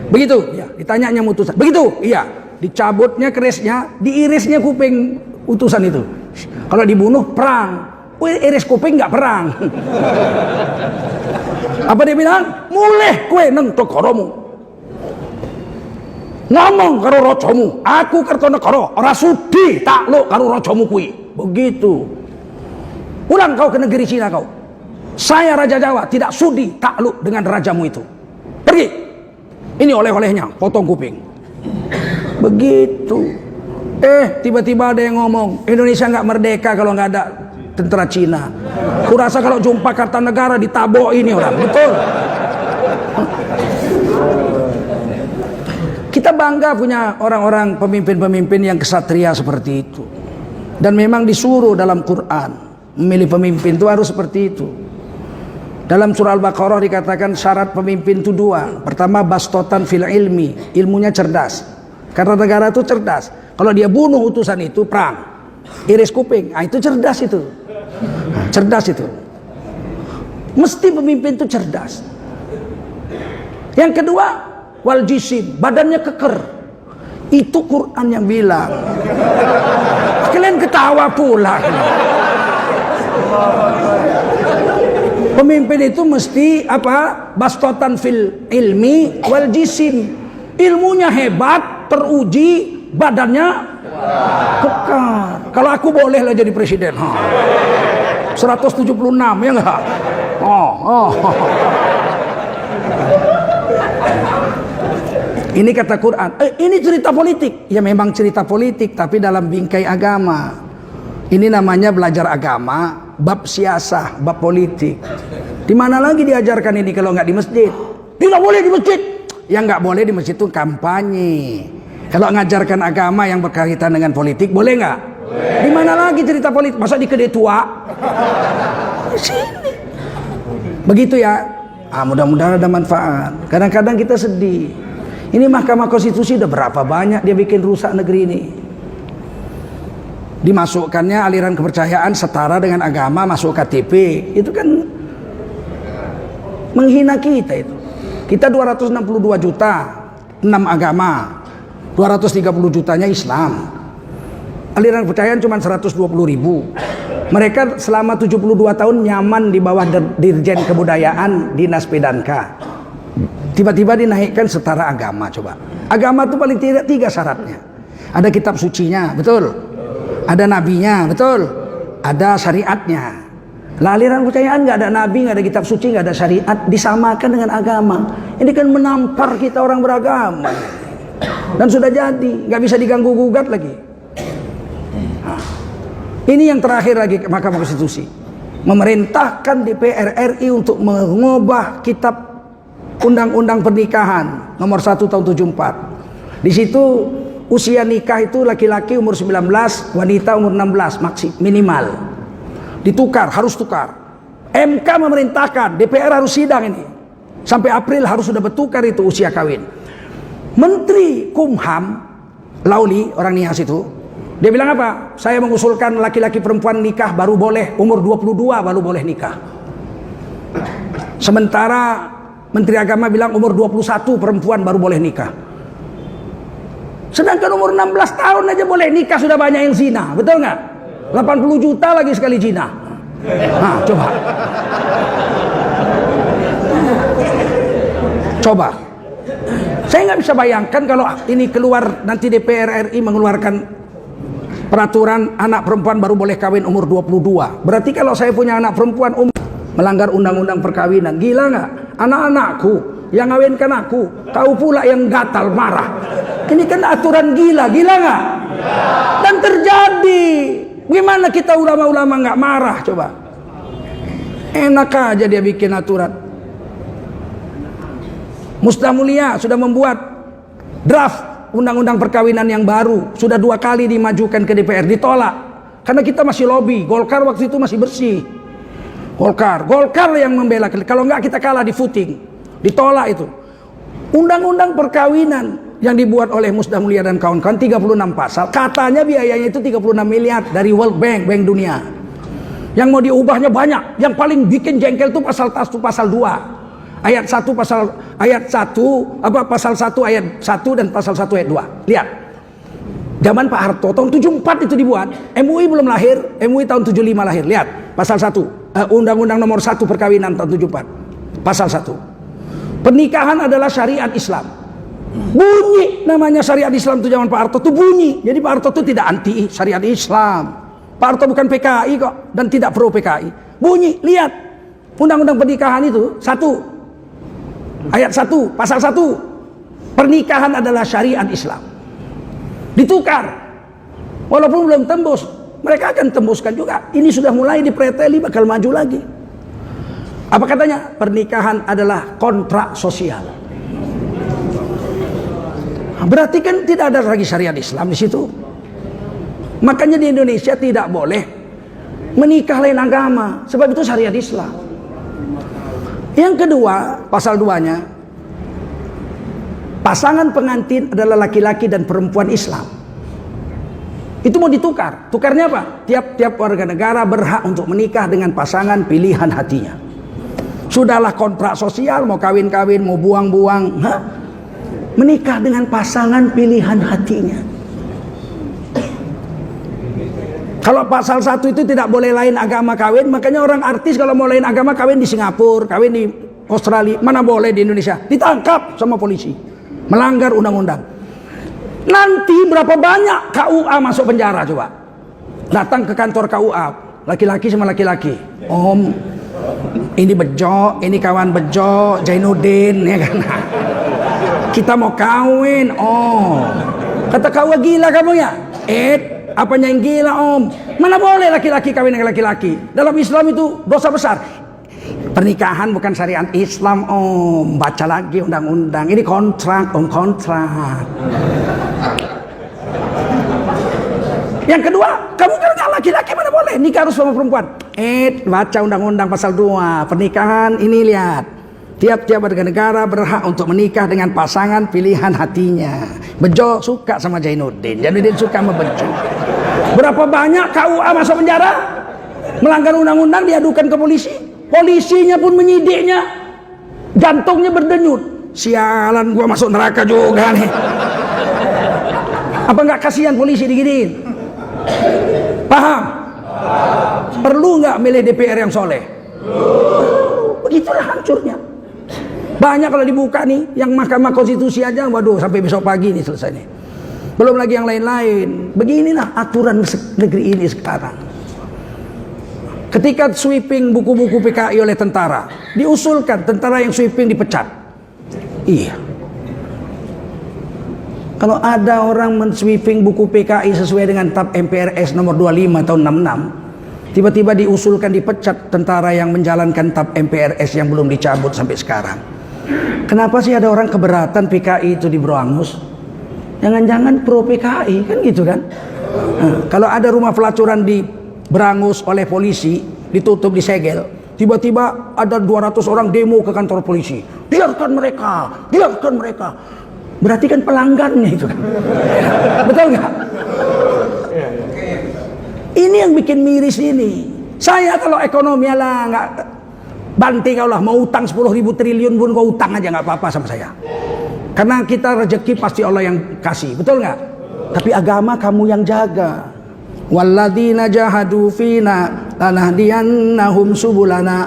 Begitu? Ya. Ditanyanya utusan. Begitu? Iya. Dicabutnya kerisnya, diirisnya kuping utusan itu. Kalau dibunuh perang, iris kuping nggak perang. Apa dia bilang? Mulih kue neng tokoromu, ngomong karo rojomu, aku Kartanegara ora sudi takluk karo rojomu kui. Begitu. Pulang kau ke negeri Cina kau. Saya Raja Jawa tidak sudi takluk dengan rajamu itu. Pergi. Ini oleh-olehnya, potong kuping. Begitu. Tiba-tiba ada yang ngomong, Indonesia nggak merdeka kalau nggak ada tentara Cina. Kurasa kalau jumpa Kartanegara ditabok ini orang. Betul. Kita bangga punya orang-orang pemimpin-pemimpin yang kesatria seperti itu. Dan memang disuruh dalam Quran, memilih pemimpin itu harus seperti itu. Dalam surah Al-Baqarah dikatakan syarat pemimpin itu dua. Pertama, bastotan fil ilmi, ilmunya cerdas. Karena negara itu cerdas. Kalau dia bunuh utusan itu, perang, iris kuping, itu cerdas itu. Cerdas itu. Mesti pemimpin itu cerdas. Yang kedua, wal jisim, badannya keker. Itu Quran yang bilang. Kalian ketawa pula. Pemimpin itu mesti apa? Bastotan fil ilmi wal jisim. Ilmunya hebat, teruji, badannya kekar. Kalau aku boleh lah jadi presiden. 176 ya enggak? Ini kata Quran. Ini cerita politik. Ya memang cerita politik, tapi dalam bingkai agama. Ini namanya belajar agama, bab siasah, bab politik. Di mana lagi diajarkan ini kalau nggak di masjid? Tidak boleh di masjid. Yang nggak boleh di masjid itu kampanye. Kalau ngajarkan agama yang berkaitan dengan politik, boleh nggak? Di mana lagi cerita politik? Masa di kedai tua? Di sini. Begitu ya. Mudah-mudahan ada manfaat. Kadang-kadang kita sedih. Ini Mahkamah Konstitusi udah berapa banyak dia bikin rusak negeri ini. Dimasukkannya aliran kepercayaan setara dengan agama, masuk KTP. Itu kan menghina kita itu. Kita 262 juta, 6 agama. 230 jutanya Islam. Aliran kepercayaan cuma 120 ribu. Mereka selama 72 tahun nyaman di bawah Dirjen Kebudayaan Dinas Pedanka. Tiba-tiba dinaikkan setara agama. Coba, agama itu paling tidak 3 syaratnya. Ada kitab sucinya, betul. Ada nabinya, betul. Ada syariatnya. Lah aliran kepercayaan nggak ada nabi, nggak ada kitab suci, nggak ada syariat, disamakan dengan agama. Ini kan menampar kita orang beragama. Dan sudah jadi, nggak bisa diganggu gugat lagi. Ini yang terakhir lagi Mahkamah Konstitusi memerintahkan DPR RI untuk mengubah kitab Undang-Undang Pernikahan nomor 1 tahun 74. Di situ usia nikah itu laki-laki umur 19, wanita umur 16 minimal. Ditukar, harus tukar. MK memerintahkan, DPR harus sidang ini. Sampai April harus sudah bertukar itu usia kawin. Menteri Kumham, Lauli, orang Nias itu, dia bilang apa? Saya mengusulkan laki-laki perempuan nikah baru boleh, umur 22 baru boleh nikah. Sementara Menteri Agama bilang umur 21 perempuan baru boleh nikah. Sedangkan umur 16 tahun aja boleh nikah, sudah banyak yang zina, betul nggak? 80 juta lagi sekali zina. Nah, coba. Coba. Saya nggak bisa bayangkan kalau ini keluar nanti DPR RI mengeluarkan peraturan anak perempuan baru boleh kawin umur 22. Berarti kalau saya punya anak perempuan melanggar undang-undang perkawinan, gila nggak? Anak-anakku yang ngawinkan aku, tahu pula yang gatal marah. Ini kan aturan gila nggak? Dan terjadi. Gimana kita ulama-ulama nggak marah coba? Enak aja dia bikin aturan. Musda Mulia sudah membuat draft undang-undang perkawinan yang baru, sudah 2 kali dimajukan ke DPR, ditolak karena kita masih lobby. Golkar waktu itu masih bersih. Golkar yang membela. Kalau enggak kita kalah di voting, ditolak itu. Undang-undang perkawinan yang dibuat oleh Musda Mulia dan kawan-kawan 36 pasal, katanya biayanya itu 36 miliar dari World Bank, Bank Dunia. Yang mau diubahnya banyak. Yang paling bikin jengkel itu pasal 2. Ayat 1 pasal 1 ayat 1 dan pasal 1 ayat 2. Lihat. Zaman Pak Harto tahun 74 itu dibuat. MUI belum lahir, MUI tahun 75 lahir. Lihat, pasal 1. Undang-Undang nomor 1 perkawinan tahun 74. Pasal 1. Pernikahan adalah syariat Islam. Bunyi namanya syariat Islam itu zaman Pak Harto itu bunyi. Jadi Pak Harto itu tidak anti syariat Islam. Pak Harto bukan PKI kok dan tidak pro PKI. Bunyi, lihat. Undang-undang pernikahan itu ayat 1, pasal 1, pernikahan adalah syariat Islam. Ditukar, walaupun belum tembus, mereka akan tembuskan juga. Ini sudah mulai dipreteli bakal maju lagi. Apa katanya? Pernikahan adalah kontrak sosial. Berarti kan tidak ada lagi syariat Islam di situ. Makanya di Indonesia tidak boleh menikah lain agama, sebab itu syariat Islam. Yang kedua, pasal 2-nya, pasangan pengantin adalah laki-laki dan perempuan Islam. Itu mau ditukar. Tukarnya apa? Tiap-tiap warga negara berhak untuk menikah dengan pasangan pilihan hatinya. Sudahlah kontrak sosial, mau kawin-kawin, mau buang-buang, menikah dengan pasangan pilihan hatinya. Kalau pasal 1 itu tidak boleh lain agama kawin, makanya orang artis kalau mau lain agama kawin di Singapura, kawin di Australia, mana boleh di Indonesia, ditangkap sama polisi, melanggar undang-undang. Nanti berapa banyak KUA masuk penjara coba? Datang ke kantor KUA, laki-laki sama laki-laki, Om, ini Bejo, ini kawan Bejo, Jainuddin, ya kan? Kita mau kawin, kata KUA, gila kamu ya? Apanya yang gila Om? Mana boleh laki-laki kawin dengan laki-laki? Dalam Islam itu dosa besar. Pernikahan bukan syariat Islam Om. Baca lagi undang-undang. Ini kontrak Om, kontrak. Yang kedua, kamu kan laki-laki mana boleh nikah harus sama perempuan. Baca undang-undang pasal 2. Pernikahan ini lihat. Tiap-tiap warga negara berhak untuk menikah dengan pasangan pilihan hatinya. Bejo suka sama Jainuddin, Jainuddin suka sama Bejo. Berapa banyak KUA masuk penjara? Melanggar undang-undang, diadukan ke polisi. Polisinya pun menyidiknya. Jantungnya berdenyut. Sialan, gua masuk neraka juga nih. Apa nggak kasihan polisi diginiin? Paham? Perlu nggak milih DPR yang soleh? Begitulah hancurnya. Banyak kalau dibuka nih, yang Mahkamah Konstitusi aja, waduh sampai besok pagi nih selesai nih. Belum lagi yang lain-lain. Beginilah aturan negeri ini sekarang. Ketika sweeping buku-buku PKI oleh tentara, diusulkan tentara yang sweeping dipecat. Iya. Kalau ada orang men-sweeping buku PKI sesuai dengan TAP MPRS nomor 25 tahun 66, tiba-tiba diusulkan dipecat tentara yang menjalankan TAP MPRS yang belum dicabut sampai sekarang. Kenapa sih ada orang keberatan PKI itu diberangus? Jangan-jangan pro PKI kan gitu kan? Kalau ada rumah pelacuran diberangus oleh polisi, ditutup, disegel, tiba-tiba ada 200 orang demo ke kantor polisi. Biarkan mereka, biarkan mereka. Berarti kan pelanggannya itu kan. Betul nggak? Ini yang bikin miris ini. Saya kalau ekonomi lah nggak banting kau lah, mau utang 10.000 triliun pun kau utang aja nggak apa-apa sama saya. Karena kita rezeki pasti Allah yang kasih, betul nggak? Tapi agama kamu yang jaga. Walladzina jahadu fina lanahdiyannahum subulana.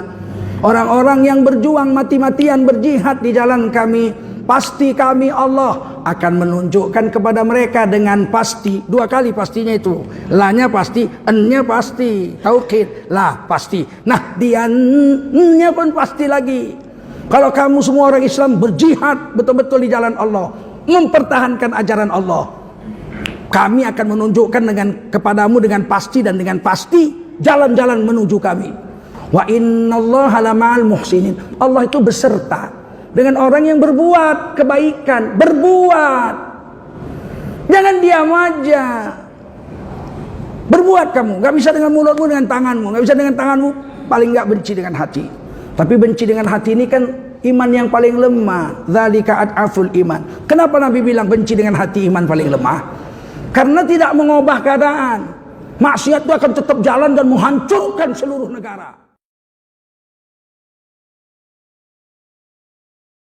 Orang-orang yang berjuang mati-matian berjihad di jalan kami, pasti kami Allah akan menunjukkan kepada mereka dengan pasti. 2 kali pastinya itu. La-nya pasti, en-nya pasti. Taukid, la pasti. Nah, dian-nya pun pasti lagi. Kalau kamu semua orang Islam berjihad betul-betul di jalan Allah, mempertahankan ajaran Allah, kami akan menunjukkan kepadamu dengan pasti dan dengan pasti jalan-jalan menuju kami. Wa innallaha lama'al muhsinin. Allah itu beserta dengan orang yang berbuat kebaikan, berbuat. Jangan diam aja. Berbuat kamu, nggak bisa dengan mulutmu, dengan tanganmu, nggak bisa dengan tanganmu, paling nggak benci dengan hati. Tapi benci dengan hati ini kan iman yang paling lemah. Dzalika ad'aful iman. Kenapa Nabi bilang benci dengan hati iman paling lemah? Karena tidak mengubah keadaan. Maksiat itu akan tetap jalan dan menghancurkan seluruh negara.